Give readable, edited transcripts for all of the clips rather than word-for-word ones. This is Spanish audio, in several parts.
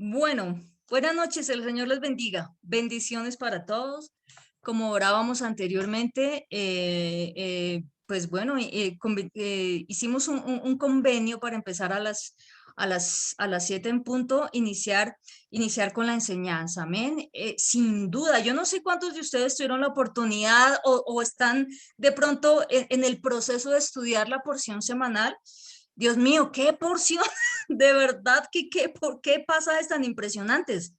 Bueno, buenas noches, el Señor les bendiga. Bendiciones para todos. Como orábamos anteriormente, pues bueno, hicimos un convenio para empezar a las 7 en punto, iniciar con la enseñanza. Amén. Sin duda, yo no sé cuántos de ustedes tuvieron la oportunidad o están de pronto en el proceso de estudiar la porción semanal. Dios mío, qué porción, de verdad, ¿por qué pasajes tan impresionantes?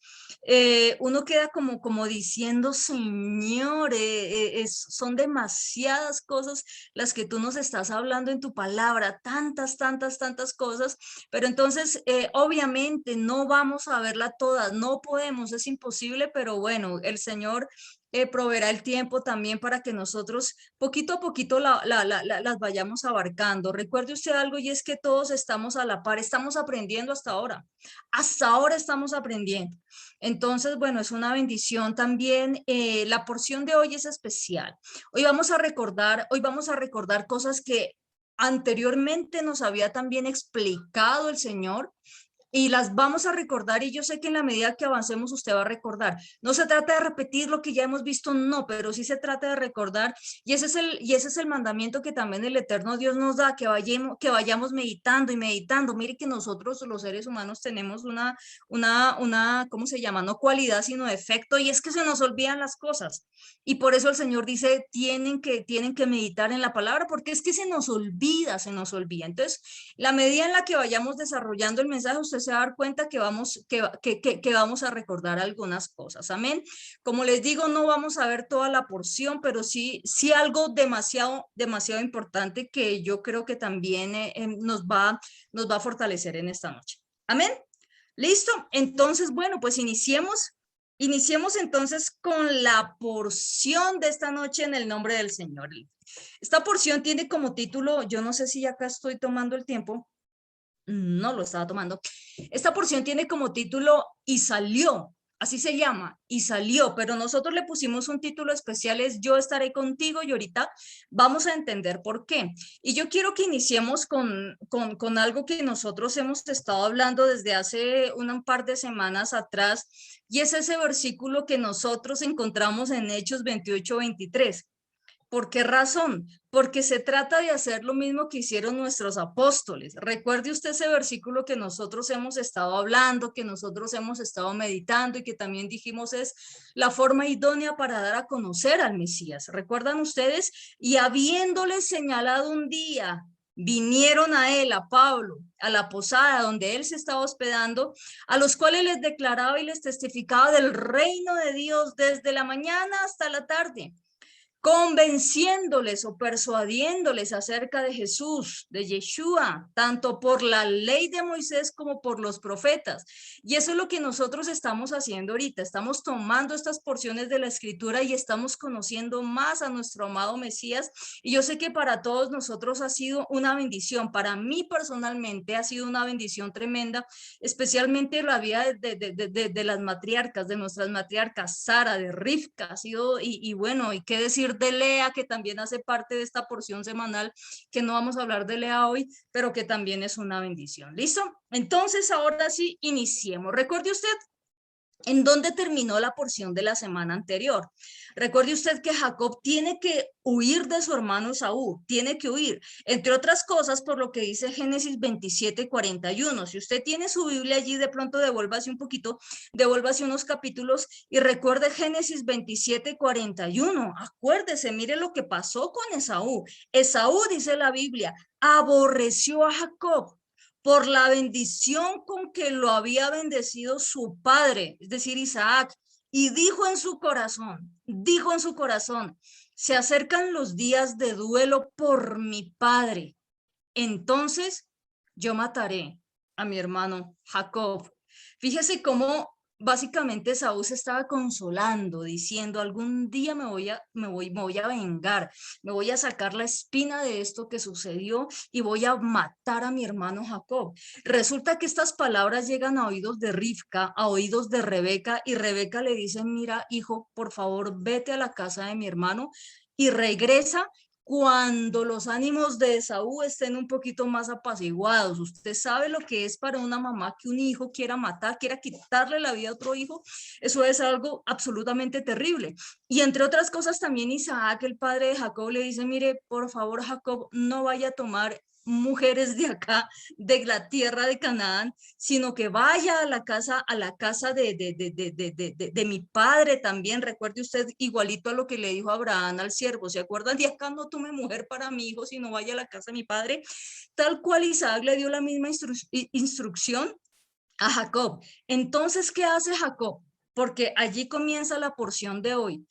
Uno queda como diciendo, Señor, son demasiadas cosas las que tú nos estás hablando en tu palabra, tantas cosas, pero entonces, obviamente, no vamos a verla todas, no podemos, es imposible, pero bueno, el Señor proveerá el tiempo también para que nosotros poquito a poquito las vayamos abarcando. Recuerde usted algo y es que todos estamos a la par, estamos aprendiendo hasta ahora estamos aprendiendo. Entonces, bueno, es una bendición también. La porción de hoy es especial. Hoy vamos a recordar cosas que anteriormente nos había también explicado el Señor y las vamos a recordar y yo sé que en la medida que avancemos usted va a recordar. No se trata de repetir lo que ya hemos visto, no, pero sí se trata de recordar y ese es el mandamiento que también el eterno Dios nos da, que vayamos meditando y meditando. Mire que nosotros los seres humanos tenemos ¿cómo se llama? No cualidad, sino defecto y es que se nos olvidan las cosas. Y por eso el Señor dice, tienen que meditar en la palabra porque es que se nos olvida, se nos olvida. Entonces, la medida en la que vayamos desarrollando el mensaje, usted se va a dar cuenta que vamos a recordar algunas cosas. Amén. Como les digo, no vamos a ver toda la porción, pero sí algo demasiado importante que yo creo que también nos va a fortalecer en esta noche. Amén. ¿Listo? Entonces, bueno, pues iniciemos entonces con la porción de esta noche en el nombre del Señor. Esta porción tiene como título, yo no sé si acá estoy tomando el tiempo, no lo estaba tomando. Esta porción tiene como título Y salió, así se llama, Y salió, pero nosotros le pusimos un título especial, es Yo estaré contigo y ahorita vamos a entender por qué. Y yo quiero que iniciemos con algo que nosotros hemos estado hablando desde hace un par de semanas atrás y es ese versículo que nosotros encontramos en Hechos 28-23. ¿Por qué razón? Porque se trata de hacer lo mismo que hicieron nuestros apóstoles. Recuerde usted ese versículo que nosotros hemos estado hablando, que nosotros hemos estado meditando y que también dijimos es la forma idónea para dar a conocer al Mesías. ¿Recuerdan ustedes? Y habiéndoles señalado un día, vinieron a él, a Pablo, a la posada donde él se estaba hospedando, a los cuales les declaraba y les testificaba del reino de Dios desde la mañana hasta la tarde, convenciéndoles o persuadiéndoles acerca de Jesús, de Yeshua, tanto por la ley de Moisés como por los profetas. Y eso es lo que nosotros estamos haciendo ahorita. Estamos tomando estas porciones de la escritura y estamos conociendo más a nuestro amado Mesías. Y yo sé que para todos nosotros ha sido una bendición. Para mí personalmente ha sido una bendición tremenda, especialmente la vida de las matriarcas, de nuestras matriarcas, Sara, de Rivka, ha sido, y bueno, y qué decir de Lea, que también hace parte de esta porción semanal, que no vamos a hablar de Lea hoy, pero que también es una bendición. ¿Listo? Entonces, ahora sí, iniciemos. Recuerde usted ¿en dónde terminó la porción de la semana anterior? Recuerde usted que Jacob tiene que huir de su hermano Esaú, tiene que huir, entre otras cosas, por lo que dice Génesis 27:41. Si usted tiene su Biblia allí, de pronto devuélvase un poquito, devuélvase unos capítulos y recuerde Génesis 27:41. Acuérdese, mire lo que pasó con Esaú. Esaú, dice la Biblia, aborreció a Jacob por la bendición con que lo había bendecido su padre, es decir, Isaac, y dijo en su corazón, se acercan los días de duelo por mi padre, entonces yo mataré a mi hermano Jacob. Fíjese cómo básicamente Saúl se estaba consolando, diciendo, algún día me voy a vengar, me voy a sacar la espina de esto que sucedió y voy a matar a mi hermano Jacob. Resulta que estas palabras llegan a oídos de Rivka, a oídos de Rebeca, y Rebeca le dice, mira, hijo, por favor, vete a la casa de mi hermano y regresa cuando los ánimos de Esaú estén un poquito más apaciguados. Usted sabe lo que es para una mamá que un hijo quiera matar, quiera quitarle la vida a otro hijo. Eso es algo absolutamente terrible. Y entre otras cosas también Isaac, el padre de Jacob, le dice, mire, por favor, Jacob, no vaya a tomar mujeres de acá, de la tierra de Canaán, sino que vaya a la casa de mi padre también. Recuerde usted, igualito a lo que le dijo Abraham al siervo, ¿se acuerdan? De acá no tome mujer para mi hijo, sino vaya a la casa de mi padre. Tal cual Isaac le dio la misma instrucción a Jacob. Entonces, ¿qué hace Jacob? Porque allí comienza la porción de hoy.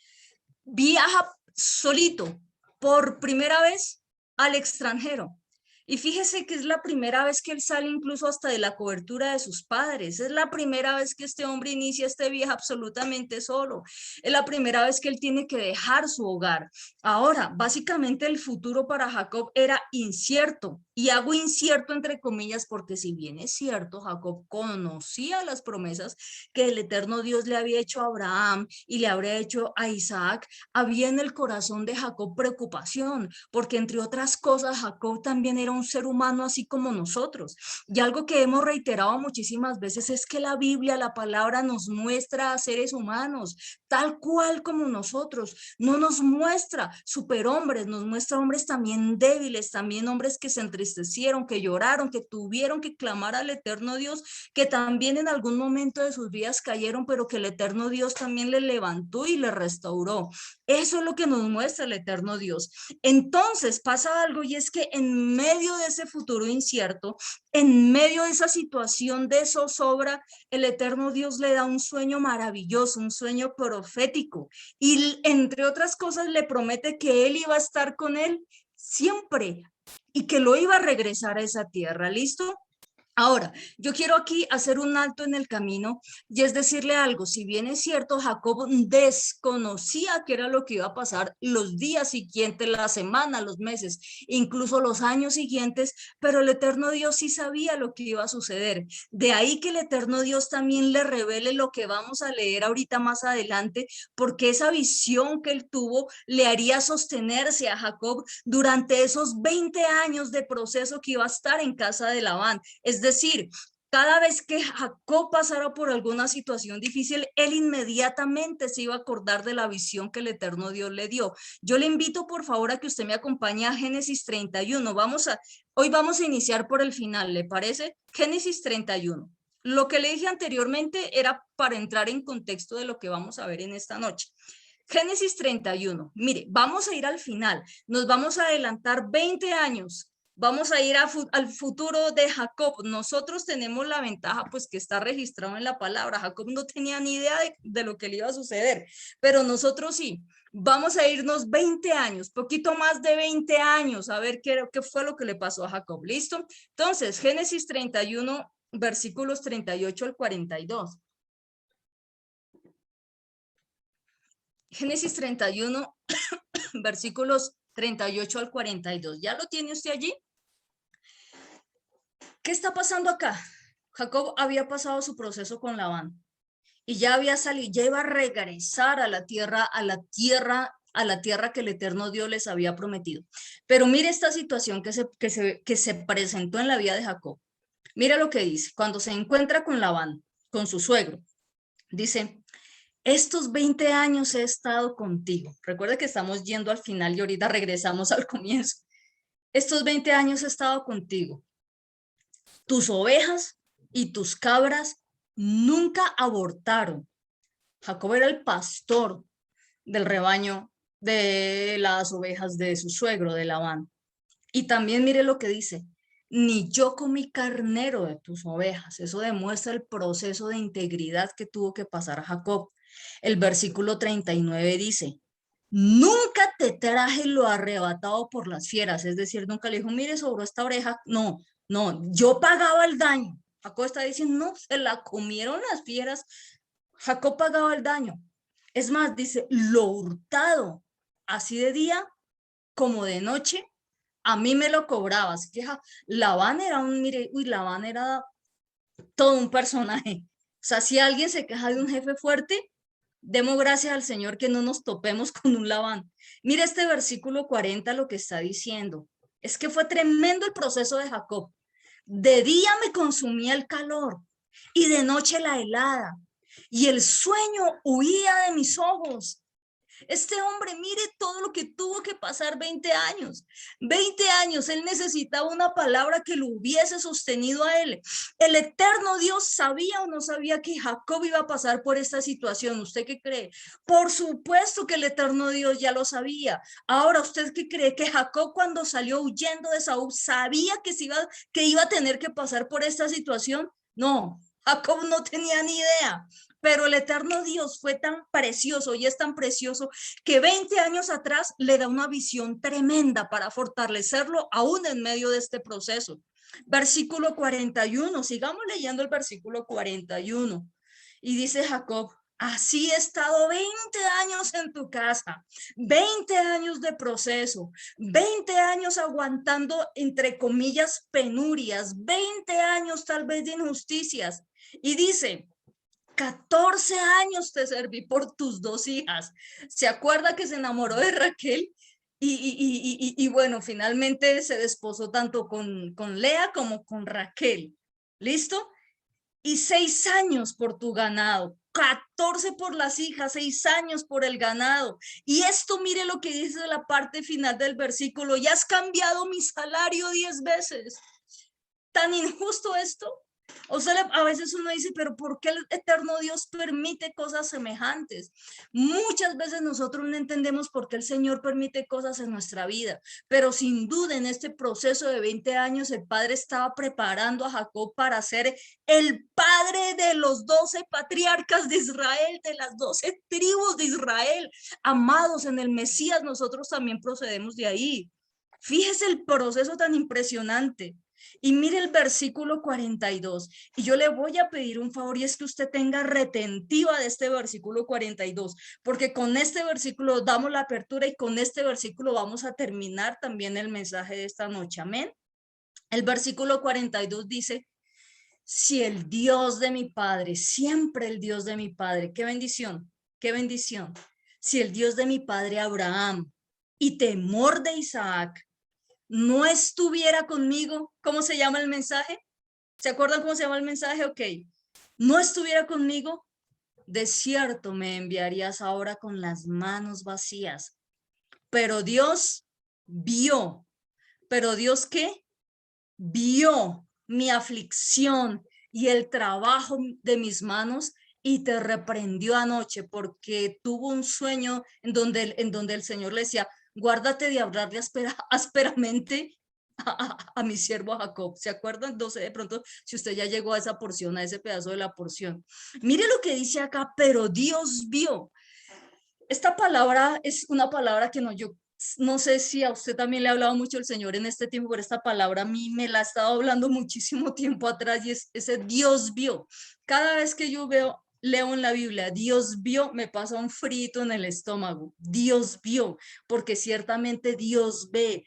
Viaja solito por primera vez al extranjero. Y fíjese que es la primera vez que él sale incluso hasta de la cobertura de sus padres. Es la primera vez que este hombre inicia este viaje absolutamente solo. Es la primera vez que él tiene que dejar su hogar. Ahora, básicamente el futuro para Jacob era incierto. Y hago incierto entre comillas porque si bien es cierto, Jacob conocía las promesas que el eterno Dios le había hecho a Abraham y le habría hecho a Isaac, había en el corazón de Jacob preocupación, porque entre otras cosas Jacob también era un ser humano así como nosotros. Y algo que hemos reiterado muchísimas veces es que la Biblia, la palabra, nos muestra a seres humanos tal cual como nosotros, no nos muestra superhombres, nos muestra hombres también débiles, también hombres que se entristecieron, que lloraron, que tuvieron que clamar al eterno Dios, que también en algún momento de sus vidas cayeron, pero que el eterno Dios también le levantó y le restauró. Eso es lo que nos muestra el eterno Dios. Entonces pasa algo y es que en medio de ese futuro incierto, en medio de esa situación de zozobra, el eterno Dios le da un sueño maravilloso, un sueño profético, y entre otras cosas le promete que él iba a estar con él siempre y que lo iba a regresar a esa tierra. ¿Listo? Ahora, yo quiero aquí hacer un alto en el camino y es decirle algo. Si bien es cierto, Jacob desconocía qué era lo que iba a pasar los días siguientes, la semana, los meses, incluso los años siguientes, pero el eterno Dios sí sabía lo que iba a suceder. De ahí que el eterno Dios también le revele lo que vamos a leer ahorita más adelante, porque esa visión que él tuvo le haría sostenerse a Jacob durante esos 20 años de proceso que iba a estar en casa de Labán. Es decir, cada vez que Jacob pasara por alguna situación difícil, él inmediatamente se iba a acordar de la visión que el eterno Dios le dio. Yo le invito por favor a que usted me acompañe a Génesis 31. Hoy vamos a iniciar por el final, ¿le parece? Génesis 31. Lo que le dije anteriormente era para entrar en contexto de lo que vamos a ver en esta noche. Génesis 31. Mire, vamos a ir al final. Nos vamos a adelantar 20 años. Vamos a ir al futuro de Jacob. Nosotros tenemos la ventaja, pues, que está registrado en la palabra. Jacob no tenía ni idea de lo que le iba a suceder, pero nosotros sí. Vamos a irnos 20 años, poquito más de 20 años, a ver qué fue lo que le pasó a Jacob. ¿Listo? Entonces, Génesis 31, versículos 38 al 42. Génesis 31, versículos 38 al 42. ¿Ya lo tiene usted allí? ¿Qué está pasando acá? Jacob había pasado su proceso con Labán y ya había salido, ya iba a regresar a la tierra, que el eterno Dios les había prometido. Pero mire esta situación que se presentó en la vida de Jacob. Mira lo que dice, cuando se encuentra con Labán, con su suegro, dice, estos 20 años he estado contigo. Recuerda que estamos yendo al final y ahorita regresamos al comienzo. Estos 20 años he estado contigo. Tus ovejas y tus cabras nunca abortaron. Jacob era el pastor del rebaño de las ovejas de su suegro, de Labán. Y también mire lo que dice, ni yo comí carnero de tus ovejas. Eso demuestra el proceso de integridad que tuvo que pasar Jacob. El versículo 39 dice, nunca te traje lo arrebatado por las fieras. Es decir, nunca le dijo, mire, sobró esta oreja. No, no, yo pagaba el daño. Jacob está diciendo, no, se la comieron las fieras. Jacob pagaba el daño. Es más, dice, lo hurtado, así de día como de noche, a mí me lo cobraba. Así que Labán era Labán era todo un personaje. O sea, si alguien se queja de un jefe fuerte, Demos gracias al Señor que no nos topemos con un Labán. Mira este versículo 40 lo que está diciendo. Es que fue tremendo el proceso de Jacob. De día me consumía el calor y de noche la helada, y el sueño huía de mis ojos. Este hombre, mire todo lo que tuvo que pasar 20 años. 20 años, él necesitaba una palabra que lo hubiese sostenido a él. El eterno Dios sabía o no sabía que Jacob iba a pasar por esta situación. ¿Usted qué cree? Por supuesto que el eterno Dios ya lo sabía. Ahora, ¿usted qué cree? Que Jacob cuando salió huyendo de Saúl sabía que iba a tener que pasar por esta situación. No, Jacob no tenía ni idea. Pero el eterno Dios fue tan precioso y es tan precioso que 20 años atrás le da una visión tremenda para fortalecerlo aún en medio de este proceso. Versículo 41, sigamos leyendo el versículo 41. Y dice Jacob, así he estado 20 años en tu casa, 20 años de proceso, 20 años aguantando, entre comillas, penurias, 20 años tal vez de injusticias. Y dice, 14 años te serví por tus dos hijas. ¿Se acuerda que se enamoró de Raquel? Y bueno, finalmente se desposó tanto con Lea como con Raquel. ¿Listo? Y 6 años por tu ganado. 14 por las hijas, 6 años por el ganado. Y esto, mire lo que dice la parte final del versículo. Ya has cambiado mi salario 10 veces. ¿Tan injusto esto? O sea, a veces uno dice, pero ¿por qué el eterno Dios permite cosas semejantes? Muchas veces nosotros no entendemos por qué el Señor permite cosas en nuestra vida, pero sin duda en este proceso de 20 años el Padre estaba preparando a Jacob para ser el padre de los 12 patriarcas de Israel, de las 12 tribus de Israel. Amados, en el Mesías nosotros también procedemos de ahí. Fíjese el proceso tan impresionante. Y mire el versículo 42. Y yo le voy a pedir un favor y es que usted tenga retentiva de este versículo 42, porque con este versículo damos la apertura y con este versículo vamos a terminar también el mensaje de esta noche. Amén. El versículo 42 dice, si el Dios de mi padre, siempre el Dios de mi padre, qué bendición, qué bendición. Si el Dios de mi padre Abraham y temor de Isaac no estuviera conmigo, ¿cómo se llama el mensaje? ¿Se acuerdan cómo se llama el mensaje? Ok. No estuviera conmigo, de cierto me enviarías ahora con las manos vacías. Pero Dios vio. ¿Pero Dios qué? Vio mi aflicción y el trabajo de mis manos y te reprendió anoche porque tuvo un sueño en donde el Señor le decía, guárdate de hablarle ásperamente a mi siervo Jacob. ¿Se acuerdan? No sé, de pronto, si usted ya llegó a esa porción, a ese pedazo de la porción. Mire lo que dice acá, pero Dios vio. Esta palabra es una palabra que yo no sé si a usted también le ha hablado mucho el Señor en este tiempo, pero esta palabra a mí me la ha estado hablando muchísimo tiempo atrás y es ese Dios vio. Cada vez que yo leo en la Biblia, Dios vio, me pasa un frito en el estómago. Dios vio, porque ciertamente Dios ve,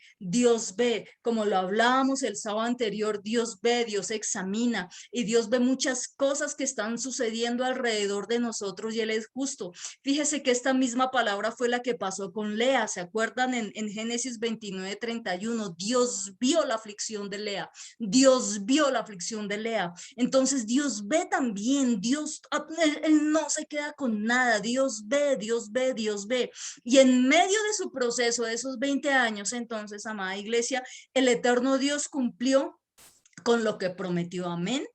como lo hablábamos el sábado anterior, Dios ve, Dios examina y Dios ve muchas cosas que están sucediendo alrededor de nosotros y Él es justo. Fíjese que esta misma palabra fue la que pasó con Lea. ¿Se acuerdan en Génesis 29:31? Dios vio la aflicción de Lea. Dios vio la aflicción de Lea. Entonces Dios ve también. Él no se queda con nada. Dios ve, Dios ve, Dios ve. Y en medio de su proceso de esos 20 años, entonces, amada iglesia, el eterno Dios cumplió con lo que prometió. Amén.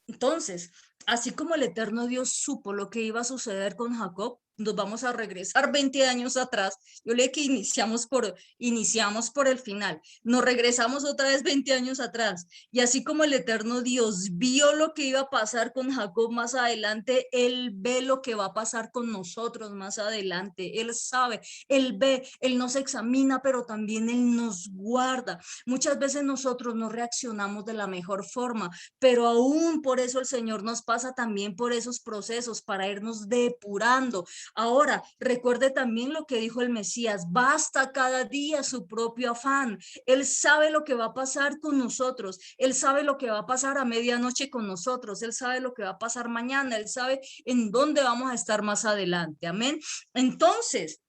Entonces, así como el eterno Dios supo lo que iba a suceder con Jacob, nos vamos a regresar 20 años atrás. Yo le que iniciamos por el final. Nos regresamos otra vez 20 años atrás. Y así como el eterno Dios vio lo que iba a pasar con Jacob más adelante, Él ve lo que va a pasar con nosotros más adelante. Él sabe, Él ve, Él nos examina, pero también Él nos guarda. Muchas veces nosotros no reaccionamos de la mejor forma, pero aún por eso el Señor nos pasa también por esos procesos para irnos depurando. Ahora, recuerde también lo que dijo el Mesías, basta cada día su propio afán. Él sabe lo que va a pasar con nosotros, Él sabe lo que va a pasar a medianoche con nosotros, Él sabe lo que va a pasar mañana, Él sabe en dónde vamos a estar más adelante, amén. Entonces,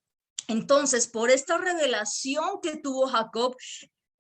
por esta revelación que tuvo Jacob,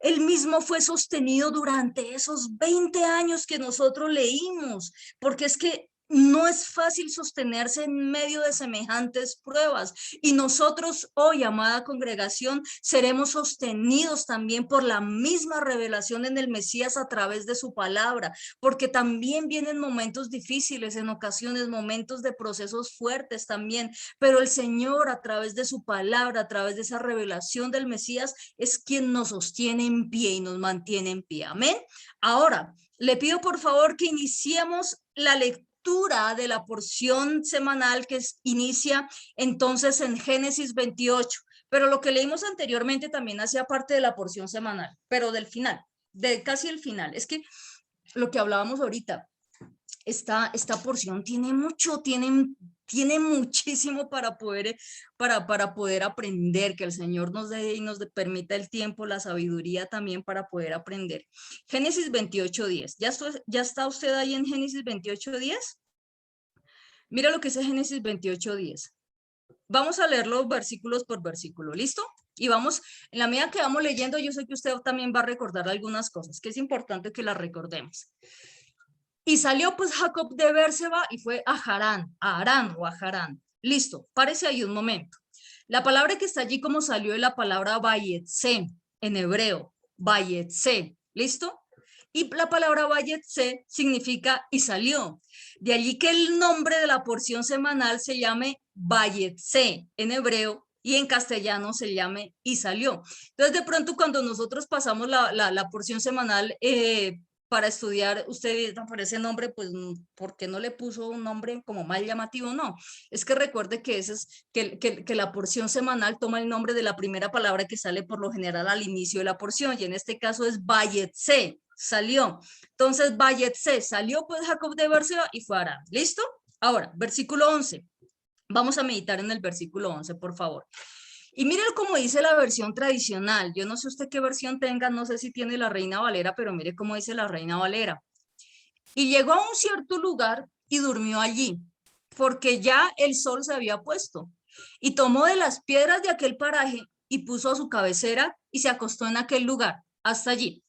él mismo fue sostenido durante esos 20 años que nosotros leímos, porque es que no es fácil sostenerse en medio de semejantes pruebas. Y nosotros hoy, amada congregación, seremos sostenidos también por la misma revelación en el Mesías a través de su palabra, porque también vienen momentos difíciles, en ocasiones momentos de procesos fuertes también, pero el Señor a través de su palabra, a través de esa revelación del Mesías, es quien nos sostiene en pie y nos mantiene en pie. Amén. Ahora, le pido por favor que iniciemos la lectura de la porción semanal que inicia entonces en Génesis 28, pero lo que leímos anteriormente también hacía parte de la porción semanal, pero del final, de casi el final. Es que lo que hablábamos ahorita, esta porción tiene mucho, tiene muchísimo para poder aprender, que el Señor nos dé y nos permita el tiempo, la sabiduría también para poder aprender. Génesis 28:10. ¿Ya está usted ahí en Génesis 28:10? Mira lo que es Génesis 28:10. Vamos a leerlo versículos por versículo, ¿listo? Y vamos, en la medida que vamos leyendo, yo sé que usted también va a recordar algunas cosas, que es importante que las recordemos. Y salió pues Jacob de Bérseba y fue a Harán, a Harán o a Harán. Listo, párese ahí un momento. La palabra que está allí como salió es la palabra Vayetse, en hebreo, Vayetse, ¿listo? Y la palabra Vayetse significa y salió. De allí que el nombre de la porción semanal se llame Vayetse en hebreo y en castellano se llame y salió. Entonces de pronto cuando nosotros pasamos la porción semanal, para estudiar, usted por ese nombre, pues, ¿por qué no le puso un nombre como más llamativo? No, es que recuerde que, que la porción semanal toma el nombre de la primera palabra que sale por lo general al inicio de la porción, y en este caso es Vayetse, salió. Entonces, Vayetse, salió pues Jacob de Bérseba y fue a Harán. ¿Listo? Ahora, versículo 11. Vamos a meditar en el versículo 11, por favor. Y miren cómo dice la versión tradicional. Yo no sé usted qué versión tenga, no sé si tiene la Reina Valera, pero mire cómo dice la Reina Valera. Y llegó a un cierto lugar y durmió allí, porque ya el sol se había puesto. Y tomó de las piedras de aquel paraje y puso a su cabecera y se acostó en aquel lugar, hasta allí.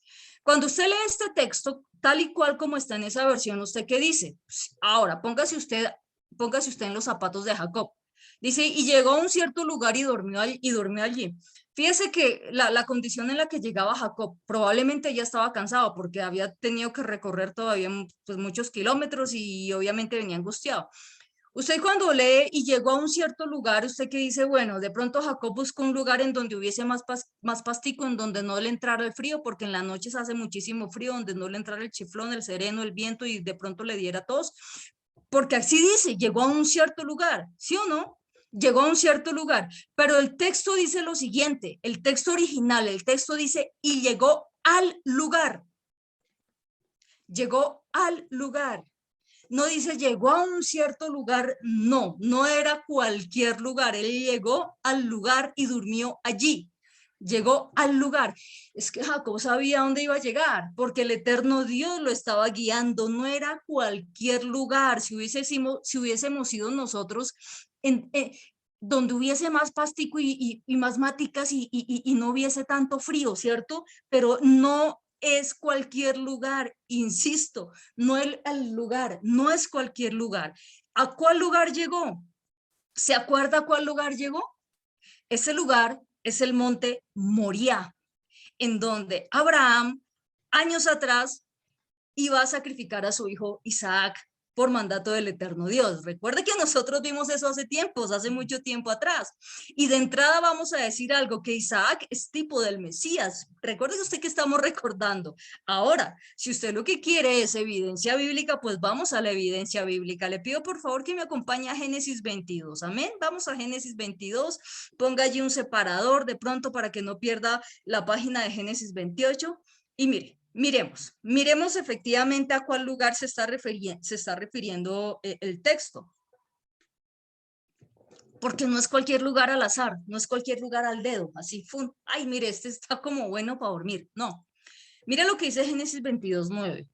Cuando usted lee este texto, tal y cual como está en esa versión, ¿usted qué dice? Ahora, póngase usted en los zapatos de Jacob. Dice, y llegó a un cierto lugar y durmió allí. Fíjese que la condición en la que llegaba Jacob, probablemente ya estaba cansado porque había tenido que recorrer todavía pues, muchos kilómetros y obviamente venía angustiado. Usted cuando lee y llegó a un cierto lugar, usted que dice, bueno, de pronto Jacob buscó un lugar en donde hubiese más pastico, en donde no le entrara el frío, porque en la noche se hace muchísimo frío, donde no le entrara el chiflón, el sereno, el viento y de pronto le diera tos, porque así dice, llegó a un cierto lugar, ¿sí o no? Llegó a un cierto lugar, pero el texto dice lo siguiente, el texto original, el texto dice, y llegó al lugar, llegó al lugar. No dice llegó a un cierto lugar, no, no era cualquier lugar, él llegó al lugar y durmió allí. Llegó al lugar. Es que Jacob sabía dónde iba a llegar, porque el eterno Dios lo estaba guiando, no era cualquier lugar. Si hubiésemos sido nosotros donde hubiese más pastico y más maticas y no hubiese tanto frío, ¿cierto? Pero no es cualquier lugar, insisto, no el lugar, no es cualquier lugar. ¿A cuál lugar llegó? ¿Se acuerda a cuál lugar llegó? Ese lugar es el monte Moriah, en donde Abraham, años atrás, iba a sacrificar a su hijo Isaac por mandato del eterno Dios. Recuerde que nosotros vimos eso hace tiempos, hace mucho tiempo atrás. Y de entrada vamos a decir algo, que Isaac es tipo del Mesías. Recuerde usted que estamos recordando. Ahora, si usted lo que quiere es evidencia bíblica, pues vamos a la evidencia bíblica. Le pido por favor que me acompañe a Génesis 22. Amén. Vamos a Génesis 22. Ponga allí un separador de pronto para que no pierda la página de Génesis 28. Y mire, miremos efectivamente a cuál lugar se está refiriendo el texto. porque no es cualquier lugar al azar, no es cualquier lugar al dedo, así, ¡fum! Ay, mire, este está como bueno para dormir. No, mire lo que dice Génesis 22:9.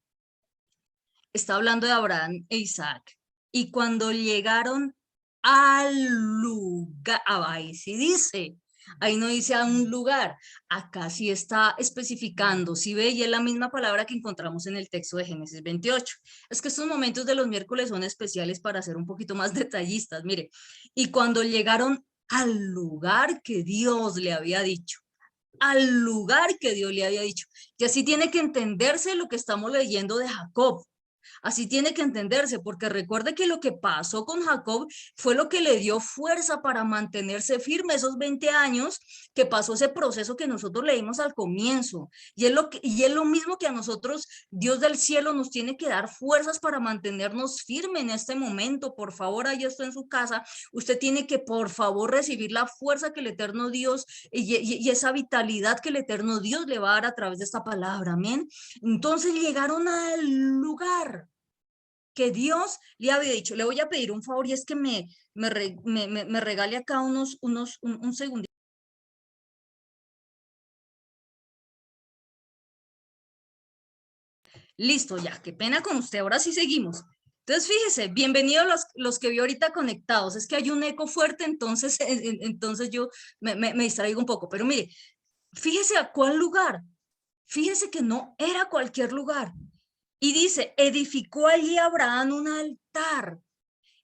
Está hablando de Abraham e Isaac. Y cuando llegaron al lugar, ahí sí dice, ahí no dice a un lugar, acá sí está especificando, si ve, y es la misma palabra que encontramos en el texto de Génesis 28. Es que estos momentos de los miércoles son especiales para ser un poquito más detallistas, mire, y cuando llegaron al lugar que Dios le había dicho, al lugar que Dios le había dicho, y así tiene que entenderse lo que estamos leyendo de Jacob. Así tiene que entenderse, porque recuerde que lo que pasó con Jacob fue lo que le dio fuerza para mantenerse firme esos 20 años que pasó ese proceso que nosotros leímos al comienzo. Y es lo mismo que a nosotros, Dios del cielo nos tiene que dar fuerzas para mantenernos firmes en este momento. Por favor, ahí está en su casa. Usted tiene que, por favor, recibir la fuerza que el eterno Dios y esa vitalidad que el eterno Dios le va a dar a través de esta palabra. Amén. Entonces llegaron al lugar que Dios le había dicho. Le voy a pedir un favor y es que me regale acá un segundo. Listo, ya, qué pena con usted. Ahora sí seguimos. Entonces, fíjese, bienvenidos los que vi ahorita conectados. Es que hay un eco fuerte, entonces, entonces yo me distraigo un poco. Pero mire, fíjese a cuál lugar. Fíjese que no era cualquier lugar. Y dice, edificó allí Abraham un altar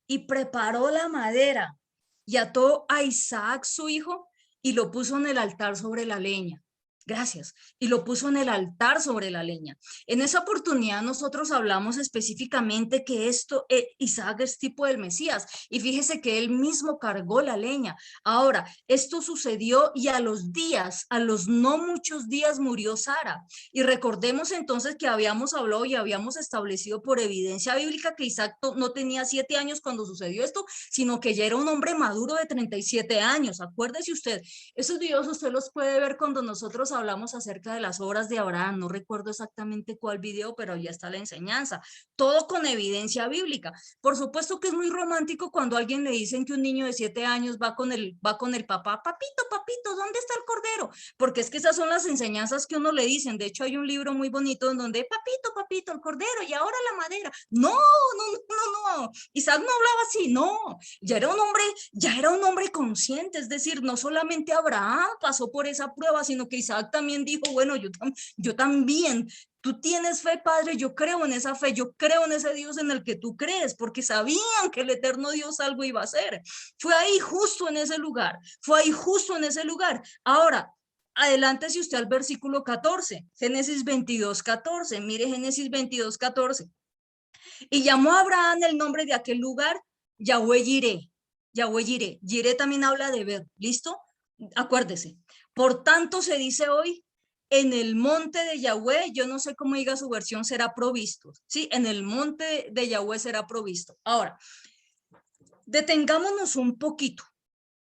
y preparó la madera y ató a Isaac su hijo y lo puso en el altar sobre la leña. Gracias. Y lo puso en el altar sobre la leña. En esa oportunidad nosotros hablamos específicamente que Isaac es tipo del Mesías. Y fíjese que él mismo cargó la leña. Ahora, esto sucedió y a los no muchos días murió Sara. Y recordemos entonces que habíamos hablado y habíamos establecido por evidencia bíblica que Isaac no tenía 7 años cuando sucedió esto, sino que ya era un hombre maduro de 37 años. Acuérdese usted, esos videos usted los puede ver cuando nosotros hablamos acerca de las obras de Abraham. No recuerdo exactamente cuál video, pero ya está la enseñanza. Todo con evidencia bíblica. Por supuesto que es muy romántico cuando a alguien le dicen que un niño de 7 años va con el papá, papito, papito, ¿dónde está el cordero? Porque es que esas son las enseñanzas que uno le dicen. De hecho, hay un libro muy bonito en donde, papito, papito, el cordero y ahora la madera. No, no, no, no. Isaac no hablaba así, no. Ya era un hombre consciente, es decir, no solamente Abraham pasó por esa prueba, sino que Isaac también dijo, bueno, yo también. Tú tienes fe, Padre, yo creo en esa fe, yo creo en ese Dios en el que tú crees, porque sabían que el eterno Dios algo iba a hacer. Fue ahí justo en ese lugar, fue ahí justo en ese lugar. Ahora, adelante si usted al versículo 14, Génesis 22:14, mire Génesis 22:14. Y llamó a Abraham el nombre de aquel lugar, Yahweh Jireh. Yahweh Jireh. Jireh también habla de ver, ¿listo? Acuérdese. Por tanto se dice hoy, en el monte de Yahweh, yo no sé cómo diga su versión, será provisto. Sí, en el monte de Yahweh será provisto. Ahora, detengámonos un poquito,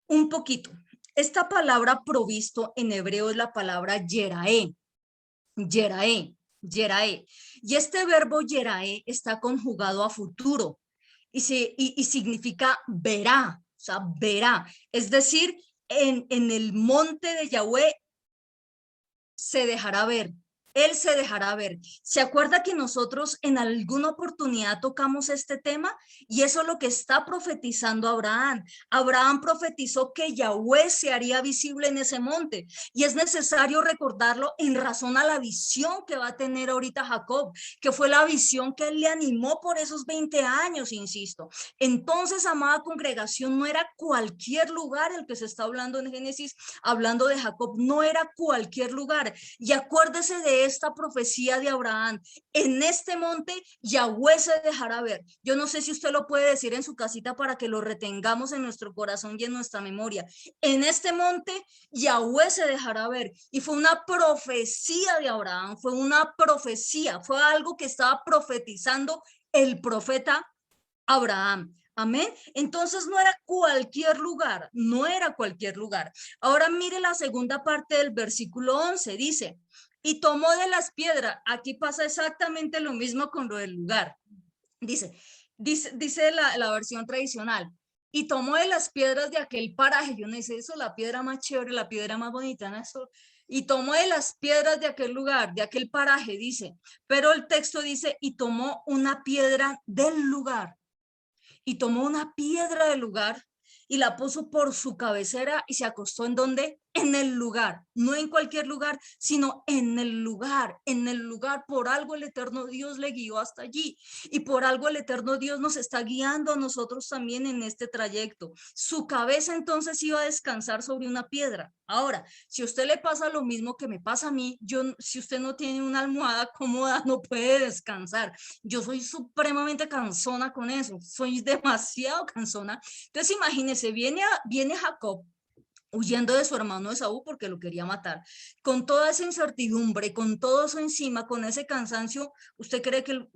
un poquito. Esta palabra provisto en hebreo es la palabra yerae, yerae, yerae. Y este verbo yerae está conjugado a futuro y significa verá, o sea, verá. Es decir, en el monte de Yahweh se dejará ver. Él se dejará ver. ¿Se acuerda que nosotros en alguna oportunidad tocamos este tema? Y eso es lo que está profetizando Abraham. Abraham profetizó que Yahweh se haría visible en ese monte. Y es necesario recordarlo en razón a la visión que va a tener ahorita Jacob, que fue la visión que él le animó por esos 20 años, insisto. Entonces, amada congregación, no era cualquier lugar el que se está hablando en Génesis, hablando de Jacob, no era cualquier lugar. Y acuérdese de esta profecía de Abraham. En este monte Yahweh se dejará ver. Yo no sé si usted lo puede decir en su casita para que lo retengamos en nuestro corazón y en nuestra memoria. En este monte Yahweh se dejará ver. Y fue una profecía de Abraham, fue una profecía, fue algo que estaba profetizando el profeta Abraham. Amén. Entonces no era cualquier lugar, no era cualquier lugar. Ahora mire la segunda parte del versículo 11, dice, y tomó de las piedras. Aquí pasa exactamente lo mismo con lo del lugar. Dice la versión tradicional. y tomó de las piedras de aquel paraje, yo no sé eso, la piedra más chévere, la piedra más bonita, ¿no? Eso, y tomó de las piedras de aquel lugar, de aquel paraje, dice, pero el texto dice, y tomó una piedra del lugar, y tomó una piedra del lugar y la puso por su cabecera y se acostó en donde, en el lugar, no en cualquier lugar, sino en el lugar, por algo el eterno Dios le guió hasta allí y por algo el eterno Dios nos está guiando a nosotros también en este trayecto. Su cabeza entonces iba a descansar sobre una piedra. Ahora, si a usted le pasa lo mismo que me pasa a mí, si usted no tiene una almohada cómoda, no puede descansar. Yo soy supremamente cansona con eso, soy demasiado cansona. Entonces imagínese, viene Jacob huyendo de su hermano Esaú porque lo quería matar. Con toda esa incertidumbre, con todo eso encima, con ese cansancio, usted cree que él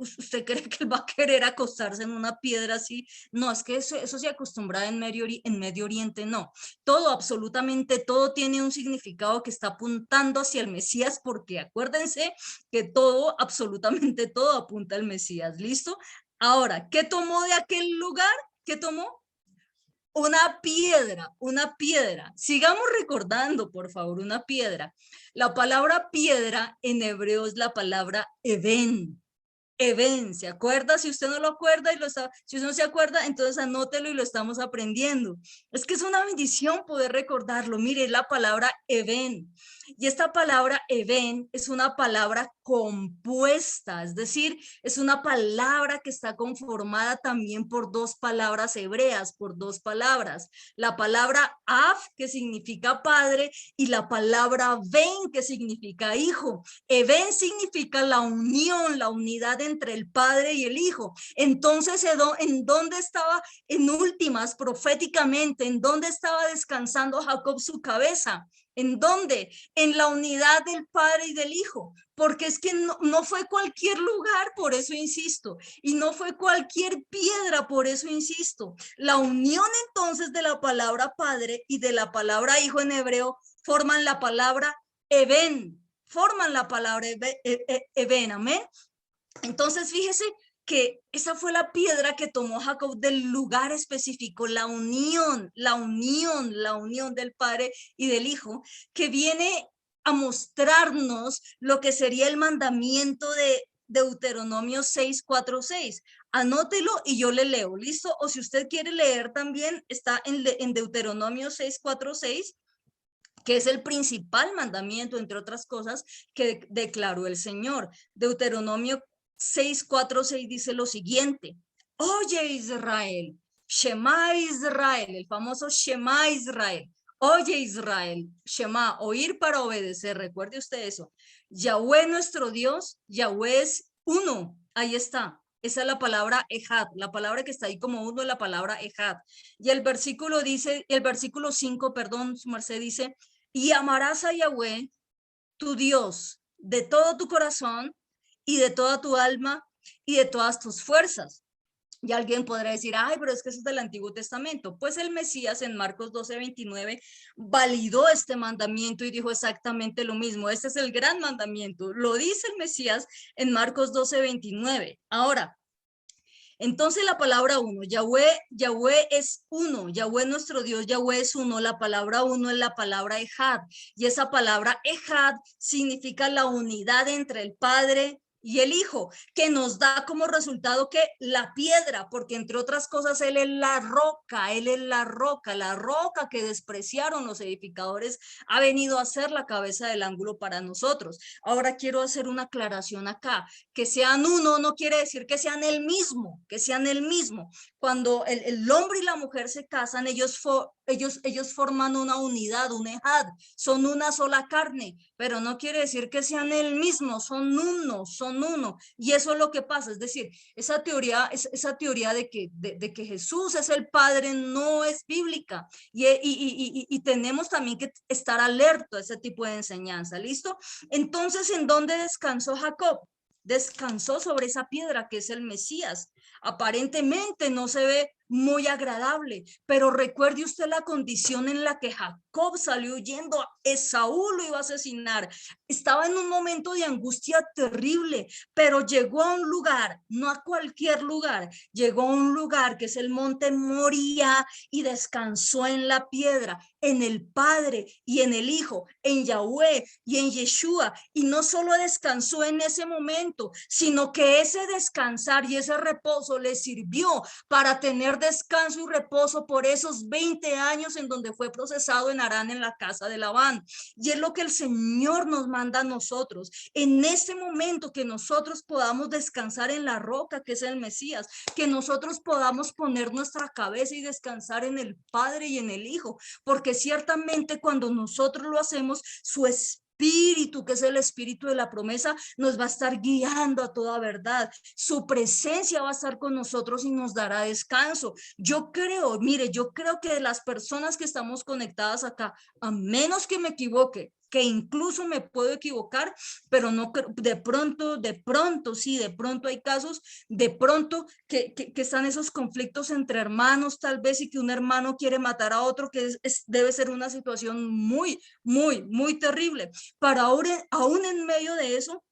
va a querer acostarse en una piedra así? No, es que eso se acostumbra en Medio Oriente, no. Todo, absolutamente todo tiene un significado que está apuntando hacia el Mesías, porque acuérdense que todo, absolutamente todo apunta al Mesías. ¿Listo? Ahora, ¿qué tomó de aquel lugar? ¿Qué tomó? Una piedra, una piedra. Sigamos recordando, por favor, una piedra. La palabra piedra en hebreo es la palabra even. Even, ¿se acuerda? Si usted no lo acuerda y si usted no se acuerda, entonces anótelo y lo estamos aprendiendo. Es que es una bendición poder recordarlo. Mire, es la palabra even. Y esta palabra even es una palabra compuesta, es decir, es una palabra que está conformada también por dos palabras hebreas, por dos palabras. La palabra av, que significa padre, y la palabra ven, que significa hijo. Even significa la unión, la unidad entre el padre y el hijo. Entonces, ¿en dónde estaba, en últimas, proféticamente, en dónde estaba descansando Jacob su cabeza? ¿En dónde? En la unidad del Padre y del Hijo, porque es que no fue cualquier lugar, por eso insisto, y no fue cualquier piedra, por eso insisto. La unión entonces de la palabra Padre y de la palabra Hijo en hebreo forman la palabra Eben, forman la palabra Eben, amén. Entonces fíjese que esa fue la piedra que tomó Jacob del lugar específico, la unión, la unión del Padre y del Hijo, que viene a mostrarnos lo que sería el mandamiento de Deuteronomio 6:4-6. Anótelo y yo le leo, ¿listo? O si usted quiere leer también, está en Deuteronomio 6:4-6, que es el principal mandamiento, entre otras cosas, que declaró el Señor. Deuteronomio 6:4-6 dice lo siguiente: oye Israel, Shema Israel, el famoso Shema Israel. Oye Israel, Shema, oír para obedecer, recuerde usted eso. Yahweh nuestro Dios, Yahweh es uno, ahí está. Esa es la palabra Ejad, la palabra que está ahí como uno es la palabra Ejad. Y el versículo dice, el versículo 5, perdón, su merced dice, y amarás a Yahweh, tu Dios, de todo tu corazón y de toda tu alma y de todas tus fuerzas. Y alguien podrá decir, ay, pero es que eso es del Antiguo Testamento. Pues el Mesías en Marcos 12:29 validó este mandamiento y dijo exactamente lo mismo. Este es el gran mandamiento. Lo dice el Mesías en Marcos 12:29. Ahora, entonces la palabra uno, Yahweh es uno, Yahweh nuestro Dios, Yahweh es uno, la palabra uno es la palabra Ejad, y esa palabra Ejad significa la unidad entre el Padre y el Hijo, que nos da como resultado que la piedra, porque entre otras cosas Él es la roca que despreciaron los edificadores, ha venido a ser la cabeza del ángulo para nosotros. Ahora quiero hacer una aclaración acá. Que sean uno no quiere decir que sean el mismo, que sean el mismo. Cuando el hombre y la mujer se casan, ellos forman una unidad, un ejad, son una sola carne, pero no quiere decir que sean el mismo, son uno, son uno. Y eso es lo que pasa, es decir, esa teoría de que Jesús es el Padre no es bíblica. Y tenemos también que estar alerta a ese tipo de enseñanza, ¿listo? Entonces, ¿en dónde descansó Jacob? Descansó sobre esa piedra que es el Mesías. Aparentemente no se ve muy agradable, pero recuerde usted la condición en la que Jacob salió huyendo. Esaú lo iba a asesinar. Estaba en un momento de angustia terrible, pero llegó a un lugar, no a cualquier lugar, llegó a un lugar que es el monte Moría y descansó en la piedra, en el Padre y en el Hijo, en Yahweh y en Yeshua. Y no solo descansó en ese momento, sino que ese descansar y ese reposo le sirvió para tener descanso y reposo por esos 20 años en donde fue procesado en Harán, en la casa de Labán. Y es lo que el Señor nos manda a nosotros, en ese momento que nosotros podamos descansar en la roca que es el Mesías, que nosotros podamos poner nuestra cabeza y descansar en el Padre y en el Hijo, porque ciertamente cuando nosotros lo hacemos, su Espíritu, que es el Espíritu de la promesa, nos va a estar guiando a toda verdad. Su presencia va a estar con nosotros y nos dará descanso. Yo creo, mire, yo creo que de las personas que estamos conectadas acá, a menos que me equivoque, que incluso me puedo equivocar, pero no de pronto, sí, de pronto hay casos, de pronto que están esos conflictos entre hermanos tal vez y que un hermano quiere matar a otro, que debe ser una situación muy, muy, muy terrible. Para ahora, aún en medio de eso,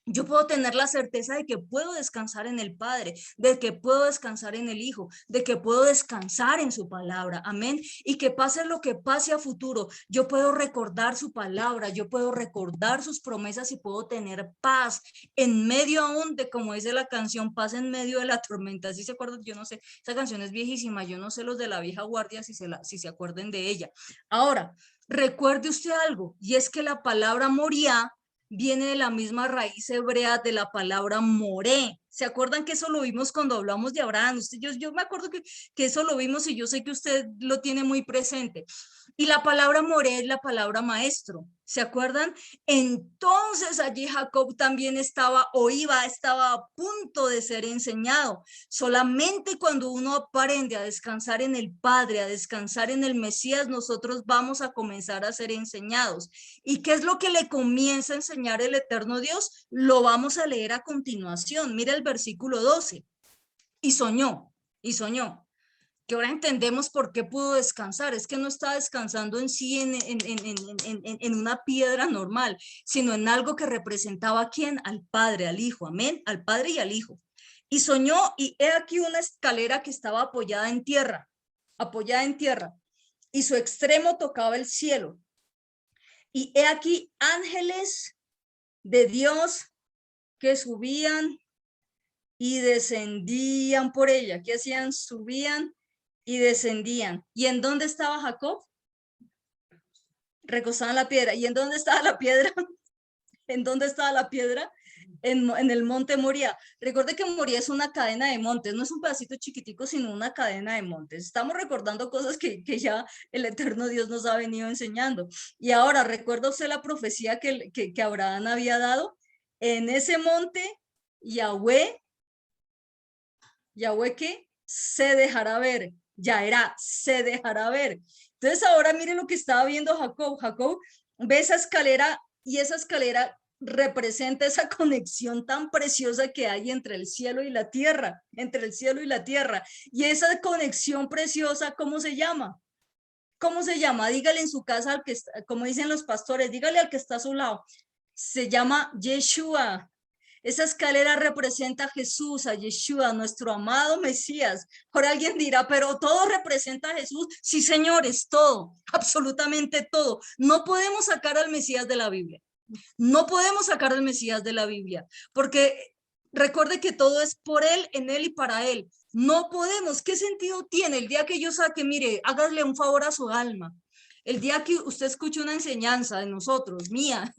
yo puedo tener la certeza de que puedo descansar en el Padre, de que puedo descansar en el Hijo, de que puedo descansar en su palabra. Amén. Y que pase lo que pase a futuro, yo puedo recordar su palabra, yo puedo recordar sus promesas y puedo tener paz en medio aún de, como dice la canción, paz en medio de la tormenta. ¿Sí se acuerdan? Yo no sé, esa canción es viejísima, yo no sé los de la vieja guardia si se acuerden de ella. Ahora, recuerde usted algo, y es que la palabra Moría viene de la misma raíz hebrea de la palabra moré. ¿Se acuerdan que eso lo vimos cuando hablamos de Abraham? Yo me acuerdo que eso lo vimos y yo sé que usted lo tiene muy presente. Y la palabra moré es la palabra maestro. ¿Se acuerdan? Entonces allí Jacob también estaba a punto de ser enseñado. Solamente cuando uno aprende a descansar en el Padre, a descansar en el Mesías, nosotros vamos a comenzar a ser enseñados. ¿Y qué es lo que le comienza a enseñar el eterno Dios? Lo vamos a leer a continuación. Mira el versículo 12. Y soñó, y soñó. Que ahora entendemos por qué pudo descansar. Es que no está descansando en sí en una piedra normal, sino en algo que representaba a quién, al Padre, al Hijo, amén, al Padre y al Hijo. Y soñó, y he aquí una escalera que estaba apoyada en tierra, y su extremo tocaba el cielo. Y he aquí ángeles de Dios que subían y descendían por ella. ¿Qué hacían? Subían y descendían. ¿Y en dónde estaba Jacob? Recostado en la piedra. ¿Y en dónde estaba la piedra? ¿En dónde estaba la piedra? En el monte Moría. Recuerde que Moría es una cadena de montes, no es un pedacito chiquitico, sino una cadena de montes. Estamos recordando cosas que ya el eterno Dios nos ha venido enseñando. Y ahora, ¿recuerda usted la profecía que Abraham había dado? En ese monte, Yahweh que se dejará ver, se dejará ver. Entonces ahora miren lo que estaba viendo Jacob. Jacob ve esa escalera y esa escalera representa esa conexión tan preciosa que hay entre el cielo y la tierra, entre el cielo y la tierra. Y esa conexión preciosa, ¿cómo se llama? ¿Cómo se llama? Dígale en su casa al que está, como dicen los pastores, dígale al que está a su lado. Se llama Yeshua. Esa escalera representa a Jesús, a Yeshua, nuestro amado Mesías. Ahora alguien dirá, pero todo representa a Jesús. Sí, señores, todo, absolutamente todo. No podemos sacar al Mesías de la Biblia. No podemos sacar al Mesías de la Biblia, porque recuerde que todo es por él, en él y para él. No podemos. ¿Qué sentido tiene el día que yo saque? Mire, hágale un favor a su alma. El día que usted escuche una enseñanza de nosotros, mía,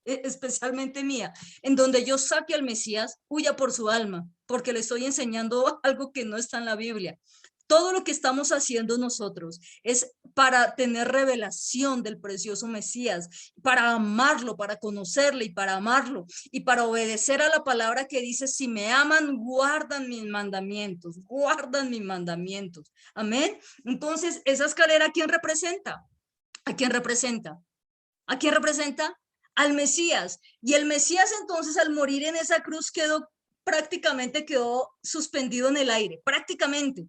especialmente mía, en donde yo saque al Mesías, huya por su alma, porque le estoy enseñando algo que no está en la Biblia. Todo lo que estamos haciendo nosotros es para tener revelación del precioso Mesías, para amarlo, para conocerle y para amarlo y para obedecer a la palabra que dice, si me aman, guardan mis mandamientos, guardan mis mandamientos. Amén. Entonces, esa escalera, ¿a quién representa? ¿A quién representa? ¿A quién representa? Al Mesías. Y el Mesías entonces al morir en esa cruz quedó suspendido en el aire, prácticamente.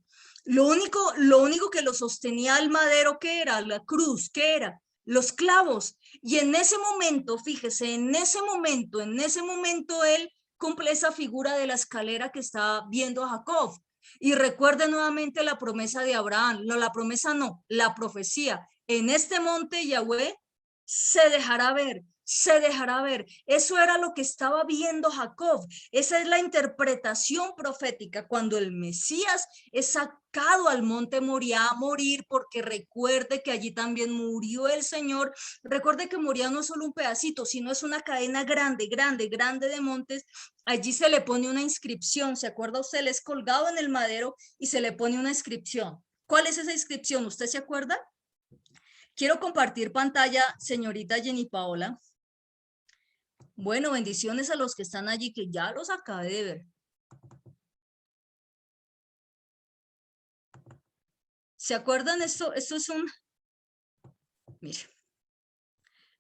Lo único que lo sostenía al madero, ¿qué era? La cruz, ¿qué era? Los clavos. Y en ese momento, fíjese, en ese momento él cumple esa figura de la escalera que está viendo a Jacob. Y recuerde nuevamente la promesa de Abraham, no, la promesa no, la profecía. En este monte Yahweh se dejará ver, se dejará ver. Eso era lo que estaba viendo Jacob. Esa es la interpretación profética cuando el Mesías es sacado al monte Moriah a morir, porque recuerde que allí también murió el Señor. Recuerde que Moriah no es solo un pedacito, sino es una cadena grande, grande, grande de montes. Allí se le pone una inscripción, ¿se acuerda usted? Él es colgado en el madero y se le pone una inscripción. ¿Cuál es esa inscripción? ¿Usted se acuerda? Quiero compartir pantalla, señorita Jenny Paola. Bueno, bendiciones a los que están allí, que ya los acabé de ver. ¿Se acuerdan esto? Esto es un... Mire.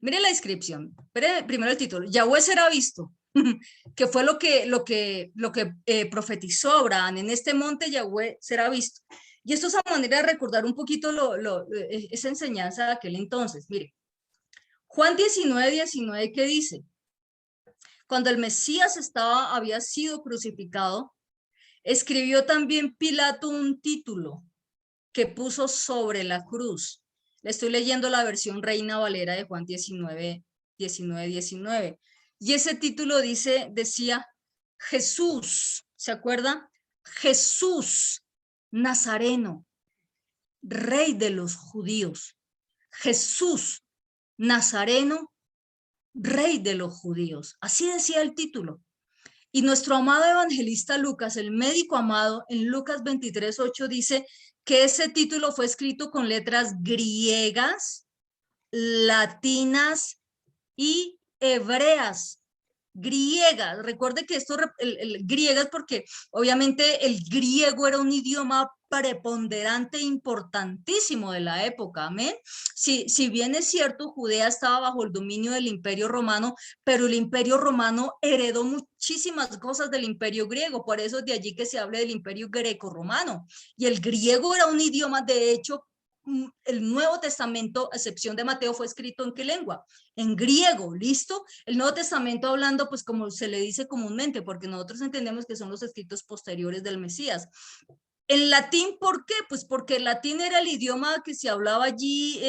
Mire la inscripción. Primero el título. Yahweh será visto. Que fue lo que profetizó Abraham. En este monte Yahweh será visto. Y esto es a manera de recordar un poquito esa enseñanza de aquel entonces. Mire. Juan 19, 19, ¿qué dice? Cuando el Mesías había sido crucificado, escribió también Pilato un título que puso sobre la cruz. Le estoy leyendo la versión Reina Valera de Juan 19, 19, 19. Y ese título decía Jesús, ¿se acuerdan? Jesús Nazareno, Rey de los judíos. Jesús Nazareno, Rey de los judíos. Así decía el título. Y nuestro amado evangelista Lucas, el médico amado, en Lucas 23, 8 dice que ese título fue escrito con letras griegas, latinas y hebreas. Griegas, recuerde que esto, griegas, porque obviamente el griego era un idioma preponderante, importantísimo de la época, amén. Si bien es cierto, Judea estaba bajo el dominio del Imperio Romano, pero el Imperio Romano heredó muchísimas cosas del Imperio griego, por eso es de allí que se habla del Imperio greco-romano, y el griego era un idioma, de hecho, el Nuevo Testamento, a excepción de Mateo, fue escrito ¿en qué lengua? En griego, ¿listo? El Nuevo Testamento hablando, pues como se le dice comúnmente, porque nosotros entendemos que son los escritos posteriores del Mesías. En latín, ¿por qué? Pues porque el latín era el idioma que se hablaba allí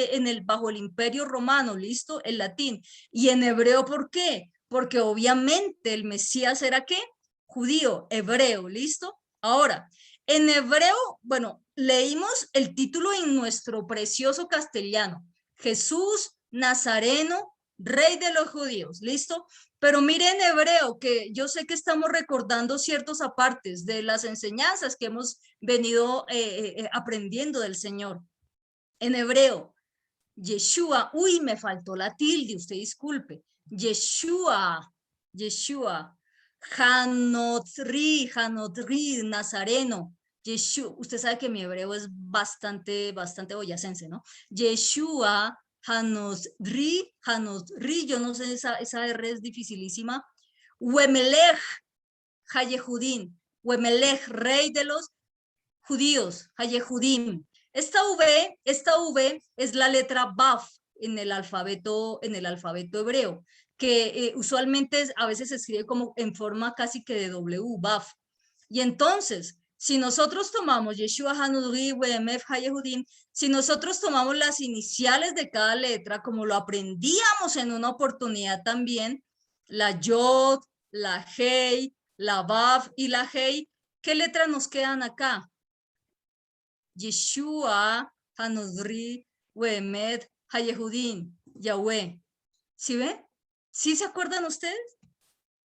bajo el Imperio Romano, ¿listo? El latín. Y en hebreo, ¿por qué? Porque obviamente el Mesías era ¿qué? Judío, hebreo, ¿listo? Ahora, en hebreo, bueno, leímos el título en nuestro precioso castellano, Jesús Nazareno, Rey de los judíos, ¿listo? Pero miren hebreo, que yo sé que estamos recordando ciertos apartes de las enseñanzas que hemos venido aprendiendo del Señor. En hebreo, Yeshua, uy, me faltó la tilde, usted disculpe. Yeshua, Yeshua, Hanotri, Nazareno. Yeshua, usted sabe que mi hebreo es bastante boyacense, ¿no? Yeshua, Hanotri, yo no sé, esa R es dificilísima. Wemelech, Hayehudín, Wemelech, rey de los judíos, Hayehudim. Esta V es la letra Baf en el alfabeto hebreo, que usualmente a veces se escribe como en forma casi que de W, Baf. Y entonces, si nosotros tomamos Yeshua Hanudri, Wemef, Hayehudim, si nosotros tomamos las iniciales de cada letra, como lo aprendíamos en una oportunidad también, la Yod, la Hei, la Baf y la Hei, ¿qué letras nos quedan acá? Yeshua, Hanudri, Wemed, Hayehudin, Yahweh. ¿Sí ven? ¿Sí se acuerdan ustedes?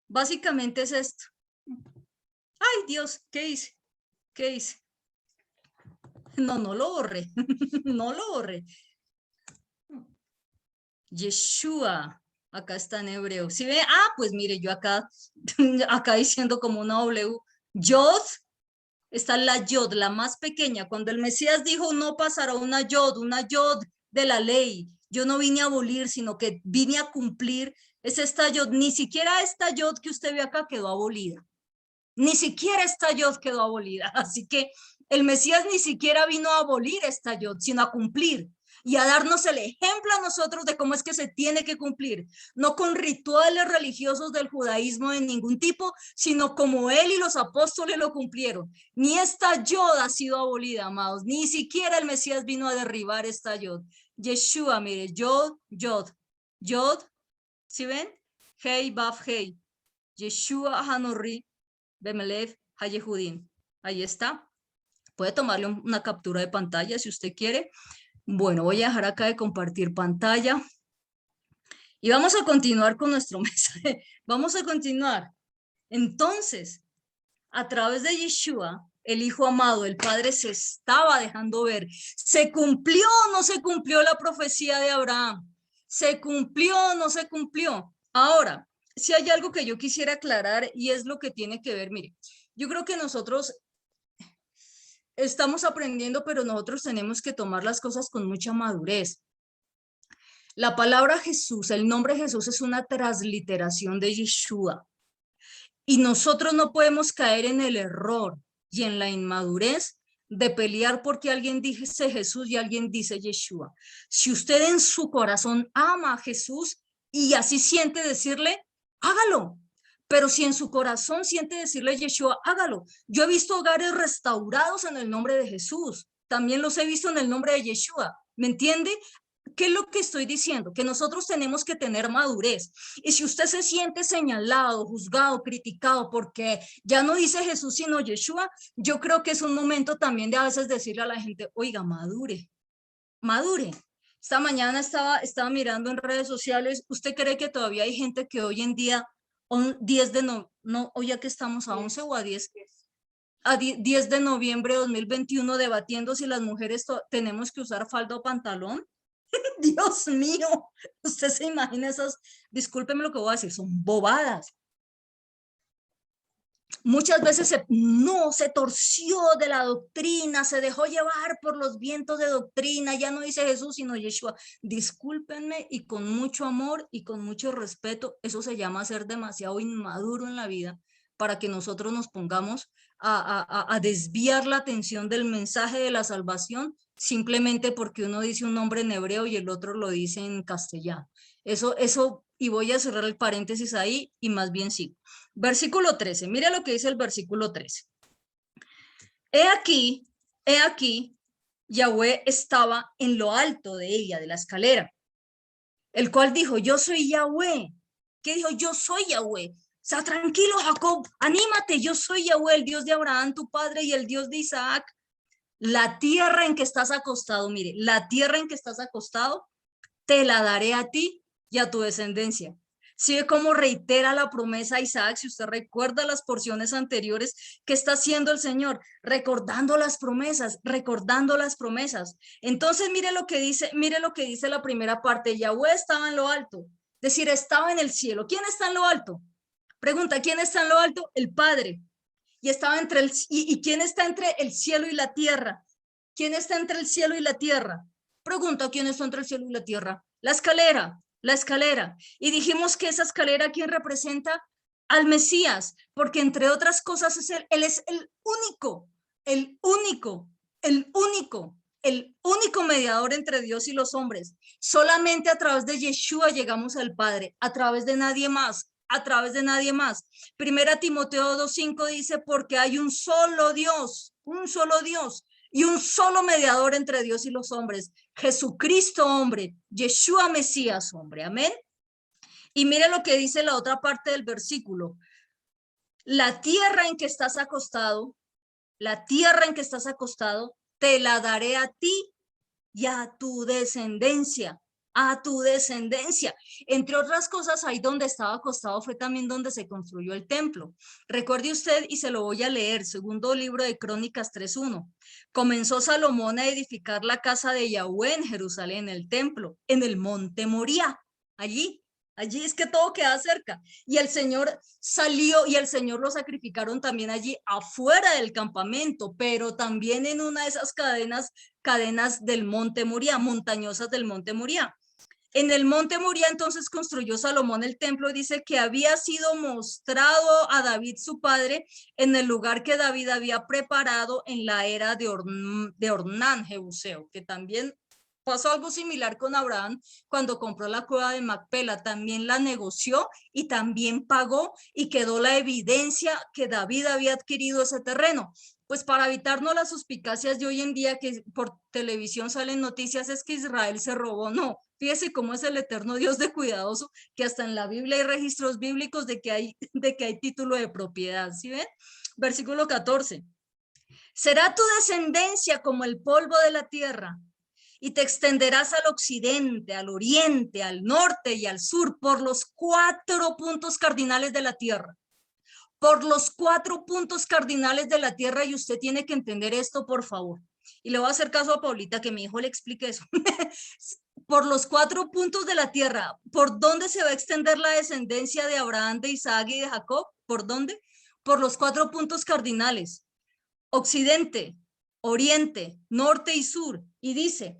Básicamente es esto. Ay, Dios, ¿qué hice? ¿Qué hice? No lo borré. No lo borré. Yeshua. Acá está en hebreo. ¿Sí ve? Ah, pues mire, yo acá diciendo como una W. Yod. Está la Yod, la más pequeña. Cuando el Mesías dijo, no pasará una Yod de la ley. Yo no vine a abolir, sino que vine a cumplir. Es esta Yod. Ni siquiera esta Yod que usted ve acá quedó abolida. Ni siquiera esta Yod quedó abolida. Así que El Mesías ni siquiera vino a abolir esta yod, sino a cumplir y a darnos el ejemplo a nosotros de cómo es que se tiene que cumplir, no con rituales religiosos del judaísmo de ningún tipo, sino como él y los apóstoles lo cumplieron. Ni esta yod ha sido abolida, amados, ni siquiera el Mesías vino a derribar esta yod. Yeshua, mire, yod, yod, yod, ¿sí ven? Hei, baf, hei. Yeshua Hanorri, Bemelev, Hayehudin. Ahí está. Puede tomarle una captura de pantalla si usted quiere. Bueno, voy a dejar acá de compartir pantalla y vamos a continuar con nuestro mensaje. Vamos a continuar. Entonces, a través de Yeshua, el Hijo amado, el Padre se estaba dejando ver. ¿Se cumplió o no se cumplió la profecía de Abraham? ¿Se cumplió o no se cumplió? Ahora, si hay algo que yo quisiera aclarar y es lo que tiene que ver, mire, yo creo que nosotros estamos aprendiendo, pero nosotros tenemos que tomar las cosas con mucha madurez. La palabra Jesús, el nombre Jesús es una transliteración de Yeshua. Y nosotros no podemos caer en el error y en la inmadurez de pelear porque alguien dice Jesús y alguien dice Yeshua. Si usted en su corazón ama a Jesús y así siente decirle, hágalo. Pero si en su corazón siente decirle Yeshua, hágalo. Yo he visto hogares restaurados en el nombre de Jesús. También los he visto en el nombre de Yeshua. ¿Me entiende? ¿Qué es lo que estoy diciendo? Que nosotros tenemos que tener madurez. Y si usted se siente señalado, juzgado, criticado porque ya no dice Jesús sino Yeshua, yo creo que es un momento también de a veces decirle a la gente, oiga, madure, madure. Esta mañana estaba mirando en redes sociales, ¿usted cree que todavía hay gente que hoy en día, 10 de no, hoy ya que estamos a 11 o a 10, a 10 de noviembre de 2021 debatiendo si las mujeres tenemos que usar falda o pantalón? Dios mío, usted se imagina esas, discúlpeme lo que voy a decir, son bobadas. Muchas veces se torció de la doctrina, se dejó llevar por los vientos de doctrina, ya no dice Jesús sino Yeshua. Discúlpenme y con mucho amor y con mucho respeto, eso se llama ser demasiado inmaduro en la vida para que nosotros nos pongamos a desviar la atención del mensaje de la salvación simplemente porque uno dice un nombre en hebreo y el otro lo dice en castellano. Eso, y voy a cerrar el paréntesis ahí y más bien sigo. Versículo 13, mire lo que dice el versículo 13. He aquí, Yahweh estaba en lo alto de ella, de la escalera, el cual dijo, yo soy Yahweh. ¿Qué dijo? Yo soy Yahweh. O sea, tranquilo, Jacob, anímate, yo soy Yahweh, el Dios de Abraham, tu padre, y el Dios de Isaac. La tierra en que estás acostado, mire, la tierra en que estás acostado, te la daré a ti y a tu descendencia. ¿Sí ve cómo reitera la promesa a Isaac? Si usted recuerda las porciones anteriores, ¿qué está haciendo el Señor? Recordando las promesas, recordando las promesas. Entonces, mire lo que dice la primera parte. Yahweh estaba en lo alto, es decir, estaba en el cielo. ¿Quién está en lo alto? Pregunta, ¿quién está en lo alto? El Padre. Y estaba ¿y quién está entre el cielo y la tierra? ¿Quién está entre el cielo y la tierra? Pregunta, ¿quién está entre el cielo y la tierra? La escalera, la escalera. Y dijimos que esa escalera, ¿quién representa? Al Mesías, porque entre otras cosas él es el único, el único, el único, el único mediador entre Dios y los hombres. Solamente a través de Yeshua llegamos al Padre, a través de nadie más, a través de nadie más. Primera Timoteo 2:5 dice, porque hay un solo Dios y un solo mediador entre Dios y los hombres, Jesucristo hombre, Yeshua Mesías hombre, amén. Y mire lo que dice la otra parte del versículo, la tierra en que estás acostado, la tierra en que estás acostado, te la daré a ti y a tu descendencia, a tu descendencia. Entre otras cosas, ahí donde estaba acostado fue también donde se construyó el templo. Recuerde usted, y se lo voy a leer, segundo libro de Crónicas 3:1. Comenzó Salomón a edificar la casa de Yahweh en Jerusalén, el templo, en el monte Moría, allí. Allí es que todo queda cerca. Y el Señor salió y el Señor lo sacrificaron también allí afuera del campamento, pero también en una de esas cadenas del monte Moría, montañosas del monte Moría. En el monte Moría entonces construyó Salomón el templo, dice que había sido mostrado a David su padre en el lugar que David había preparado en la era de Ornán Jebuseo, que también pasó algo similar con Abraham cuando compró la cueva de Macpela, también la negoció y también pagó y quedó la evidencia que David había adquirido ese terreno. Pues para evitarnos las suspicacias de hoy en día que por televisión salen noticias es que Israel se robó, no, fíjese cómo es el eterno Dios de cuidadoso, que hasta en la Biblia hay registros bíblicos de que hay título de propiedad, ¿sí ven? Versículo 14. Será tu descendencia como el polvo de la tierra, y te extenderás al occidente, al oriente, al norte y al sur, por los 4 puntos cardinales de la tierra. Por los 4 puntos cardinales de la tierra, y usted tiene que entender esto, por favor. Y le voy a hacer caso a Paulita, que mi hijo le explique eso. Por los 4 puntos de la tierra, ¿por dónde se va a extender la descendencia de Abraham, de Isaac y de Jacob? ¿Por dónde? Por los 4 puntos cardinales. Occidente, oriente, norte y sur. Y dice,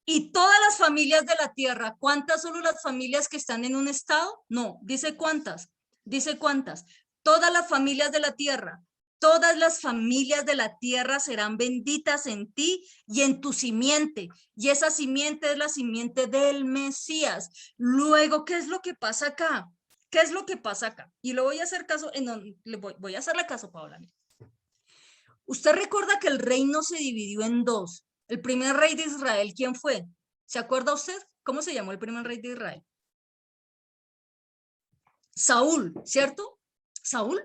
y todas las familias de la tierra, ¿cuántas solo las familias que están en un estado? No, dice cuántas. Dice cuántas. Todas las familias de la tierra. Todas las familias de la tierra serán benditas en ti y en tu simiente. Y esa simiente es la simiente del Mesías. Luego, ¿qué es lo que pasa acá? ¿Qué es lo que pasa acá? Y lo voy a hacer caso, voy a hacerle caso, Paola. Usted recuerda que el reino se dividió en dos. El primer rey de Israel, ¿quién fue? ¿Se acuerda usted? ¿Cómo se llamó el primer rey de Israel? Saúl, ¿cierto? Saúl,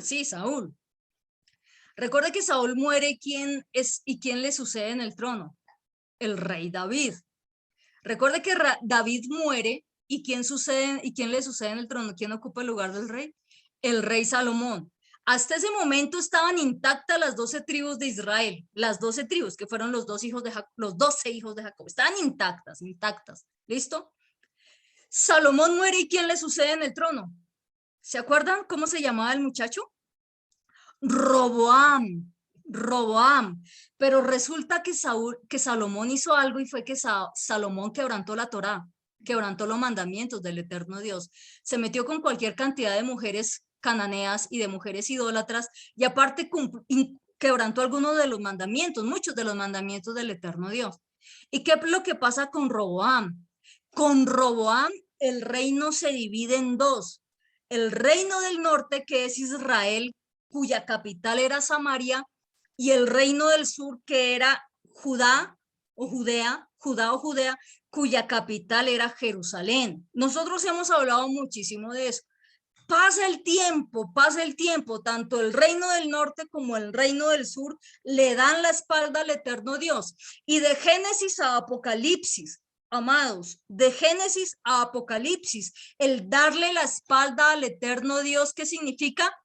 sí, Saúl. Recuerda que Saúl muere y quién le sucede en el trono. El rey David. Recuerda que David muere y quién le sucede en el trono. ¿Quién ocupa el lugar del rey? El rey Salomón. Hasta ese momento estaban intactas las 12 tribus de Israel, las 12 tribus que fueron los 12 hijos de Jacob, estaban intactas, ¿listo? Salomón muere y ¿quién le sucede en el trono? ¿Se acuerdan cómo se llamaba el muchacho? Roboam, pero resulta que Salomón hizo algo y fue que Salomón quebrantó la Torá, quebrantó los mandamientos del eterno Dios, se metió con cualquier cantidad de mujeres cananeas y de mujeres idólatras y aparte quebrantó algunos de los mandamientos, muchos de los mandamientos del eterno Dios. ¿Y qué es lo que pasa con Roboam? Con Roboam el reino se divide en dos. El reino del norte, que es Israel, cuya capital era Samaria, y el reino del sur, que era Judá o Judea, cuya capital era Jerusalén. Nosotros hemos hablado muchísimo de eso. Pasa el tiempo, tanto el reino del norte como el reino del sur le dan la espalda al eterno Dios. Y de Génesis a Apocalipsis, amados, de Génesis a Apocalipsis, el darle la espalda al eterno Dios, ¿qué significa?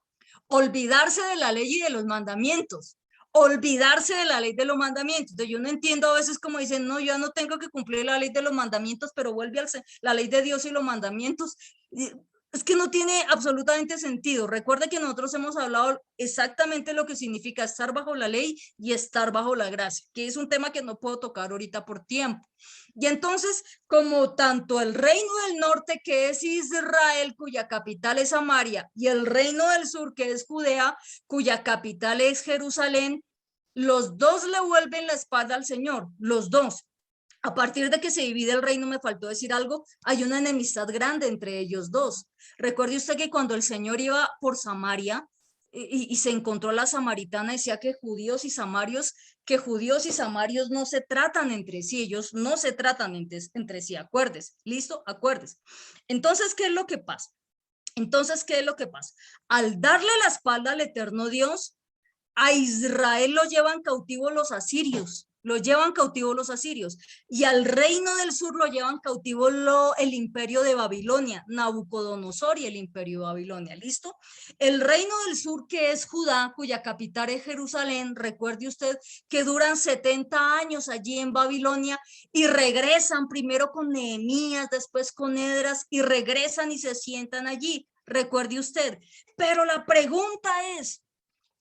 Olvidarse de la ley y de los mandamientos, olvidarse de la ley de los mandamientos. Entonces, yo no entiendo a veces como dicen, no, yo no tengo que cumplir la ley de los mandamientos, pero vuelve a la ley de Dios y los mandamientos. Es que no tiene absolutamente sentido. Recuerde que nosotros hemos hablado exactamente lo que significa estar bajo la ley y estar bajo la gracia, que es un tema que no puedo tocar ahorita por tiempo. Y entonces, como tanto el reino del norte, que es Israel, cuya capital es Samaria, y el reino del sur, que es Judea, cuya capital es Jerusalén, los dos le vuelven la espalda al Señor, los dos. A partir de que se divide el reino, me faltó decir algo, hay una enemistad grande entre ellos dos. Recuerde usted que cuando el Señor iba por Samaria y se encontró a la samaritana, decía que judíos y samarios no se tratan entre sí, ellos no se tratan entre sí, acuérdese, ¿listo? Acuérdese. Entonces, ¿qué es lo que pasa? Al darle la espalda al eterno Dios, a Israel lo llevan cautivo los asirios, y al reino del sur lo llevan cautivo el imperio de Babilonia, Nabucodonosor y el imperio de Babilonia, ¿listo? El reino del sur, que es Judá, cuya capital es Jerusalén, recuerde usted que duran 70 años allí en Babilonia y regresan primero con Nehemías, después con Esdras y regresan y se sientan allí, recuerde usted. Pero la pregunta es,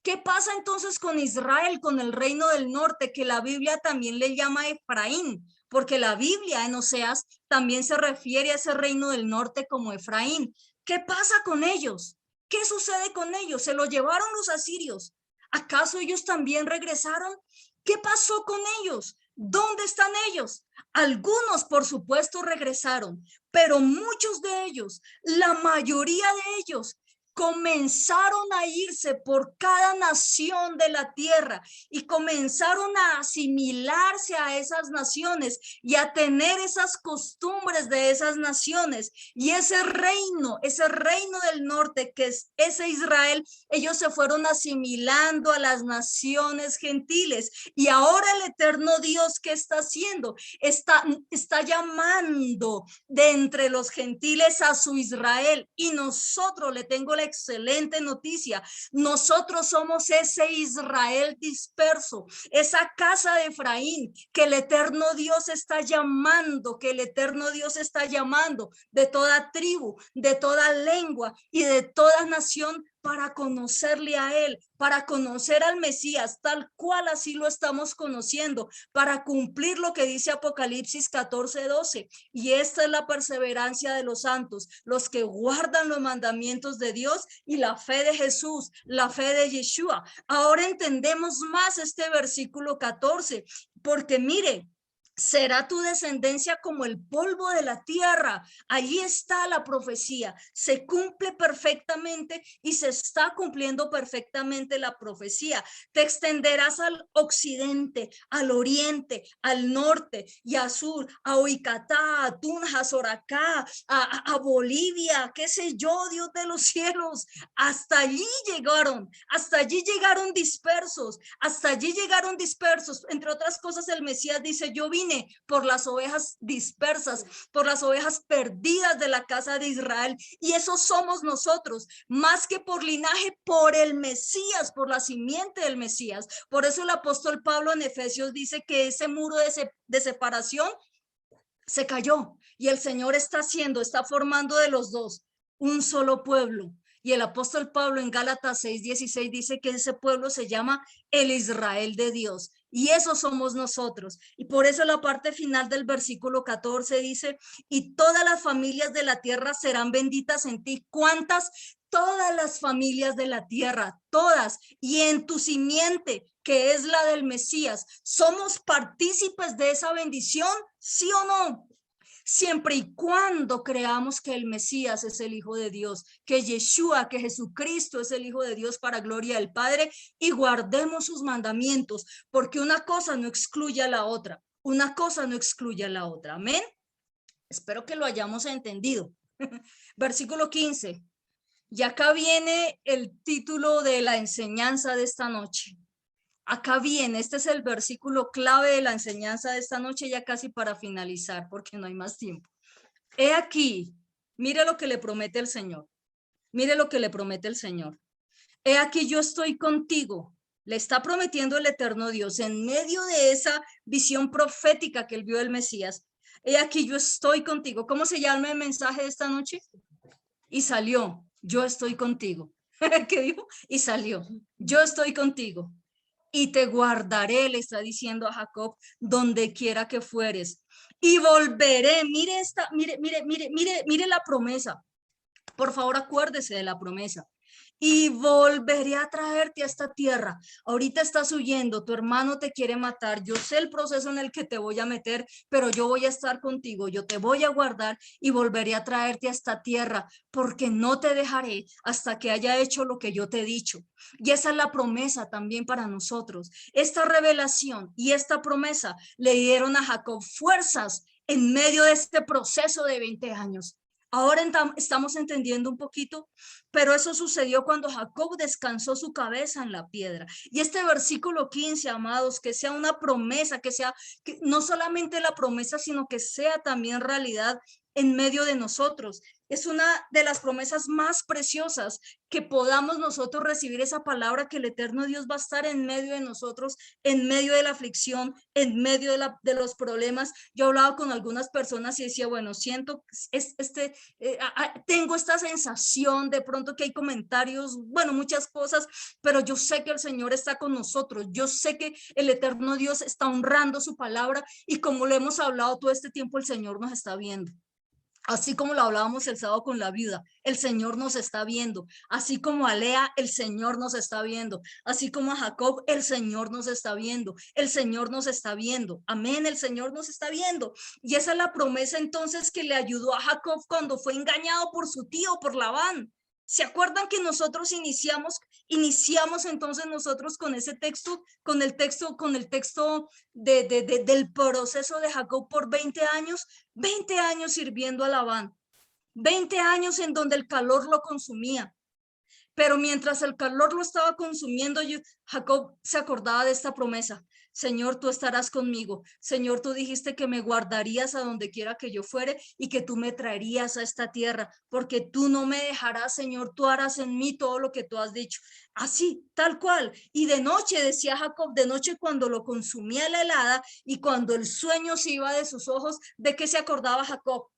¿qué pasa entonces con Israel, con el reino del norte, que la Biblia también le llama Efraín? porque la Biblia en Oseas también se refiere a ese reino del norte como Efraín. ¿Qué pasa con ellos? ¿Qué sucede con ellos? ¿Se lo llevaron los asirios? ¿Acaso ellos también regresaron? ¿Qué pasó con ellos? ¿Dónde están ellos? Algunos, por supuesto, regresaron, pero muchos de ellos, la mayoría de ellos, comenzaron a irse por cada nación de la tierra y comenzaron a asimilarse a esas naciones y a tener esas costumbres de esas naciones. Y ese reino del norte, que es ese Israel, ellos se fueron asimilando a las naciones gentiles. Y ahora el eterno Dios, ¿qué está haciendo? Está llamando de entre los gentiles a su Israel. Y nosotros, le tengo la excelente noticia, nosotros somos ese Israel disperso, esa casa de Efraín que el eterno Dios está llamando, de toda tribu, de toda lengua y de toda nación, para conocerle a él, para conocer al Mesías, tal cual así lo estamos conociendo, para cumplir lo que dice Apocalipsis 14:12. Y esta es la perseverancia de los santos, los que guardan los mandamientos de Dios y la fe de Jesús, la fe de Yeshua. Ahora entendemos más este versículo 14, porque mire, será tu descendencia como el polvo de la tierra. Allí está la profecía. Se cumple perfectamente y se está cumpliendo perfectamente la profecía. Te extenderás al occidente, al oriente, al norte y al sur, a Oicatá, a Tunja, a Soracá, a Bolivia, qué sé yo, Dios de los cielos. Hasta allí llegaron dispersos, Entre otras cosas, el Mesías dice, yo vine por las ovejas dispersas, por las ovejas perdidas de la casa de Israel. Y eso somos nosotros, más que por linaje, por el Mesías, por la simiente del Mesías. Por eso el apóstol Pablo en Efesios dice que ese muro de separación se cayó y el Señor está formando de los dos un solo pueblo. Y el apóstol Pablo en Gálatas 6:16 dice que ese pueblo se llama el Israel de Dios. Y eso somos nosotros. Y por eso la parte final del versículo 14 dice, y todas las familias de la tierra serán benditas en ti. ¿Cuántas? Todas las familias de la tierra, todas. Y en tu simiente, que es la del Mesías. ¿Somos partícipes de esa bendición? ¿Sí o no? Siempre y cuando creamos que el Mesías es el Hijo de Dios, que Yeshua, que Jesucristo es el Hijo de Dios para gloria del Padre, y guardemos sus mandamientos, porque una cosa no excluye a la otra. Una cosa no excluye a la otra. Amén. Espero que lo hayamos entendido. Versículo 15. Y acá viene el título de la enseñanza de esta noche. Acá viene, este es el versículo clave de la enseñanza de esta noche, ya casi para finalizar, porque no hay más tiempo. He aquí, mire lo que le promete el Señor. Mire lo que le promete el Señor. He aquí, yo estoy contigo. Le está prometiendo el eterno Dios en medio de esa visión profética que él vio del Mesías. He aquí, yo estoy contigo. ¿Cómo se llama el mensaje de esta noche? Y salió, yo estoy contigo. ¿Qué dijo? Y salió, yo estoy contigo. Y te guardaré, le está diciendo a Jacob, donde quiera que fueres. Y volveré. Mire la promesa. Por favor, acuérdese de la promesa. Y volveré a traerte a esta tierra. Ahorita estás huyendo, tu hermano te quiere matar. Yo sé el proceso en el que te voy a meter, pero yo voy a estar contigo. Yo te voy a guardar y volveré a traerte a esta tierra, porque no te dejaré hasta que haya hecho lo que yo te he dicho. Y esa es la promesa también para nosotros. Esta revelación y esta promesa le dieron a Jacob fuerzas en medio de este proceso de 20 años. Ahora estamos entendiendo un poquito, pero eso sucedió cuando Jacob descansó su cabeza en la piedra. Y este versículo 15, amados, que sea una promesa, que no solamente la promesa, sino que sea también realidad en medio de nosotros. es una de las promesas más preciosas, que podamos nosotros recibir esa palabra que el eterno Dios va a estar en medio de nosotros, en medio de la aflicción, en medio de los problemas. Yo he hablado con algunas personas y decía, bueno, siento, tengo esta sensación de pronto que hay comentarios, bueno, muchas cosas, pero yo sé que el Señor está con nosotros. Yo sé que el eterno Dios está honrando su palabra y como lo hemos hablado todo este tiempo, el Señor nos está viendo. Así como lo hablábamos el sábado con la viuda, el Señor nos está viendo. Así como a Lea, el Señor nos está viendo. Así como a Jacob, el Señor nos está viendo. El Señor nos está viendo. Amén, el Señor nos está viendo. Y esa es la promesa entonces que le ayudó a Jacob cuando fue engañado por su tío, por Labán. ¿Se acuerdan que nosotros iniciamos entonces nosotros con ese texto, con el texto del proceso de Jacob por 20 años? 20 años sirviendo a Labán, 20 años en donde el calor lo consumía. Pero mientras el calor lo estaba consumiendo, Jacob se acordaba de esta promesa. Señor, tú estarás conmigo. Señor, tú dijiste que me guardarías a donde quiera que yo fuere y que tú me traerías a esta tierra, porque tú no me dejarás, Señor, tú harás en mí todo lo que tú has dicho. Así, tal cual. Y de noche, decía Jacob, de noche cuando lo consumía la helada y cuando el sueño se iba de sus ojos, ¿de qué se acordaba Jacob?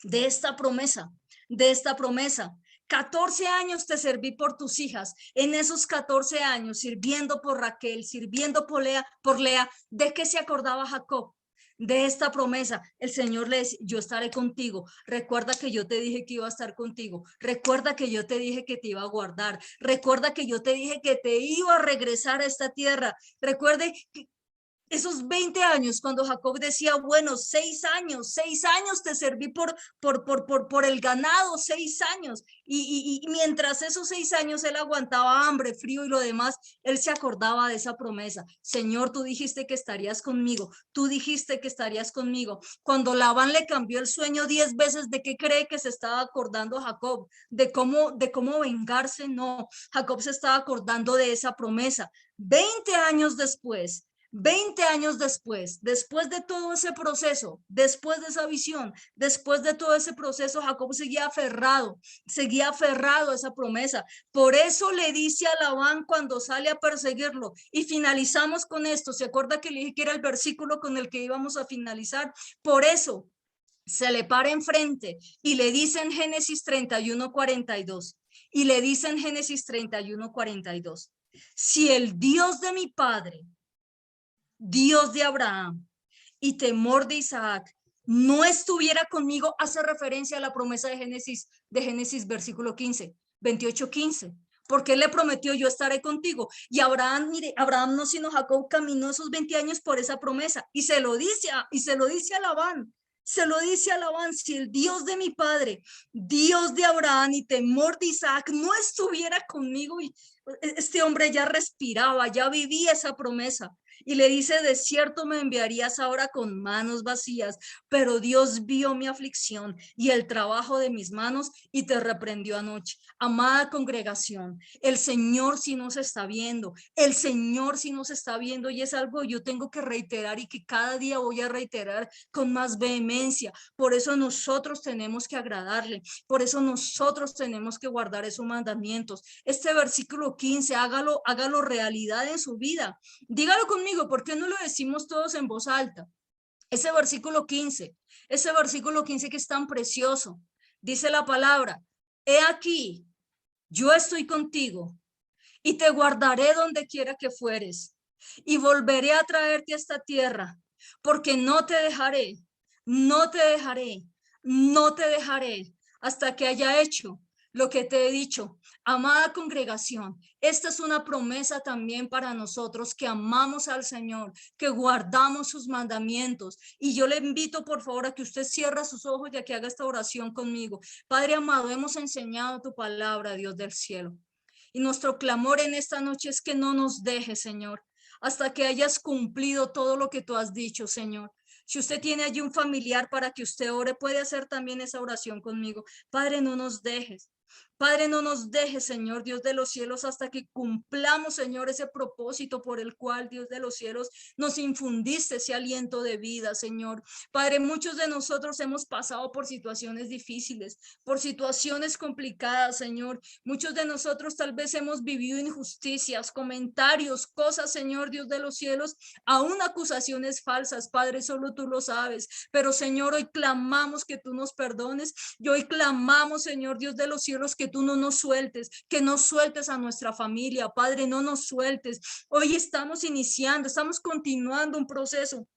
De esta promesa, de esta promesa. 14 años te serví por tus hijas. En esos 14 años, sirviendo por Raquel, sirviendo por Lea, ¿de qué se acordaba Jacob? De esta promesa. El Señor le dice, yo estaré contigo. Recuerda que yo te dije que iba a estar contigo. Recuerda que yo te dije que te iba a guardar. Recuerda que yo te dije que te iba a regresar a esta tierra. Recuerde que esos 20 años, cuando Jacob decía, bueno, 6 años te serví por el ganado, 6 años. Y mientras esos 6 años él aguantaba hambre, frío y lo demás, él se acordaba de esa promesa. Señor, tú dijiste que estarías conmigo, tú dijiste que estarías conmigo. Cuando Labán le cambió el sueño 10 veces, ¿de qué cree que se estaba acordando Jacob? ¿De cómo vengarse? No, Jacob se estaba acordando de esa promesa. 20 años después, 20 años después de todo ese proceso, después de esa visión, después de todo ese proceso, Jacob seguía aferrado a esa promesa. Por eso le dice a Labán cuando sale a perseguirlo, y finalizamos con esto. ¿Se acuerda que le dije que era el versículo con el que íbamos a finalizar? Por eso se le para enfrente y le dice en Génesis 31:42, y le dice en Génesis 31:42, si el Dios de mi padre, Dios de Abraham y temor de Isaac, no estuviera conmigo, hace referencia a la promesa de Génesis versículo 15, 28:15, porque él le prometió, yo estaré contigo. Y Abraham, mire, Abraham no sino Jacob caminó esos 20 años por esa promesa y se lo dice a Labán. Se lo dice a Labán, si el Dios de mi padre, Dios de Abraham y temor de Isaac no estuviera conmigo, y este hombre ya respiraba, ya vivía esa promesa. Y le dice, de cierto me enviarías ahora con manos vacías, pero Dios vio mi aflicción y el trabajo de mis manos y te reprendió anoche. Amada congregación, el Señor sí nos está viendo, el Señor sí nos está viendo, y es algo que yo tengo que reiterar y que cada día voy a reiterar con más vehemencia. Por eso nosotros tenemos que agradarle, por eso nosotros tenemos que guardar esos mandamientos. Este versículo 15, hágalo realidad en su vida. Dígalo conmigo, ¿por qué no lo decimos todos en voz alta? Ese versículo 15 que es tan precioso, dice la palabra, he aquí, yo estoy contigo y te guardaré donde quiera que fueres y volveré a traerte a esta tierra, porque no te dejaré, no te dejaré, no te dejaré hasta que haya hecho lo que te he dicho. Amada congregación, esta es una promesa también para nosotros que amamos al Señor, que guardamos sus mandamientos. Y yo le invito por favor a que usted cierre sus ojos y a que haga esta oración conmigo. Padre amado, hemos enseñado tu palabra, Dios del cielo. Y nuestro clamor en esta noche es que no nos dejes, Señor, hasta que hayas cumplido todo lo que tú has dicho, Señor. Si usted tiene allí un familiar para que usted ore, puede hacer también esa oración conmigo. Padre, no nos dejes. Padre, no nos dejes, Señor, Dios de los cielos, hasta que cumplamos, Señor, ese propósito por el cual, Dios de los cielos, nos infundiste ese aliento de vida, Señor. Padre, muchos de nosotros hemos pasado por situaciones difíciles, por situaciones complicadas, Señor. Muchos de nosotros tal vez hemos vivido injusticias, comentarios, cosas, Señor, Dios de los cielos, aún acusaciones falsas, Padre, solo tú lo sabes. Pero, Señor, hoy clamamos que tú nos perdones y hoy clamamos, Señor, Dios de los cielos, que tú no nos sueltes, que no sueltes a nuestra familia, Padre, no nos sueltes. Hoy estamos iniciando, estamos continuando un proceso.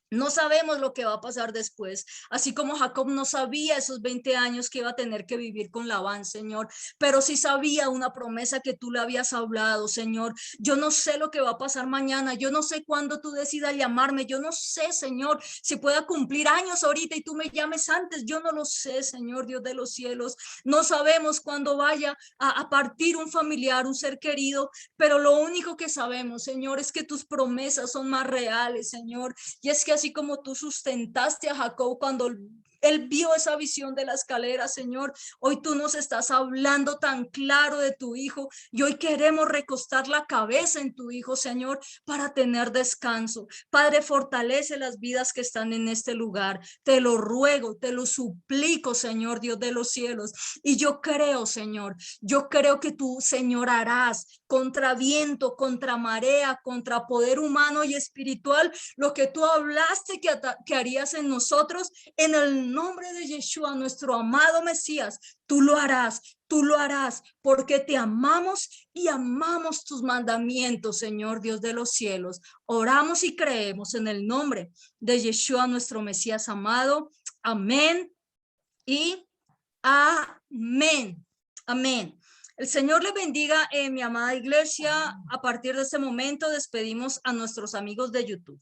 No sabemos lo que va a pasar después, así como Jacob no sabía esos 20 años que iba a tener que vivir con Labán, Señor, pero sí sabía una promesa que tú le habías hablado, Señor. Yo no sé lo que va a pasar mañana, yo no sé cuándo tú decidas llamarme, yo no sé, Señor, si pueda cumplir años ahorita y tú me llames antes, yo no lo sé, Señor, Dios de los cielos. No sabemos cuándo vaya a partir un familiar, un ser querido, pero lo único que sabemos, Señor, es que tus promesas son más reales, Señor. Y es que así como tú sustentaste a Jacob cuando él vio esa visión de la escalera, Señor, hoy tú nos estás hablando tan claro de tu hijo y hoy queremos recostar la cabeza en tu hijo, Señor, para tener descanso. Padre, fortalece las vidas que están en este lugar. Te lo ruego, te lo suplico, Señor, Dios de los cielos. Y yo creo, Señor, yo creo que tú, Señor, harás contra viento, contra marea, contra poder humano y espiritual, lo que tú hablaste que harías en nosotros, en el nombre de Yeshua, nuestro amado Mesías, tú lo harás, porque te amamos y amamos tus mandamientos, Señor Dios de los cielos. Oramos y creemos en el nombre de Yeshua, nuestro Mesías amado. Amén y amén. Amén. El Señor le bendiga, mi amada iglesia. A partir de este momento despedimos a nuestros amigos de YouTube.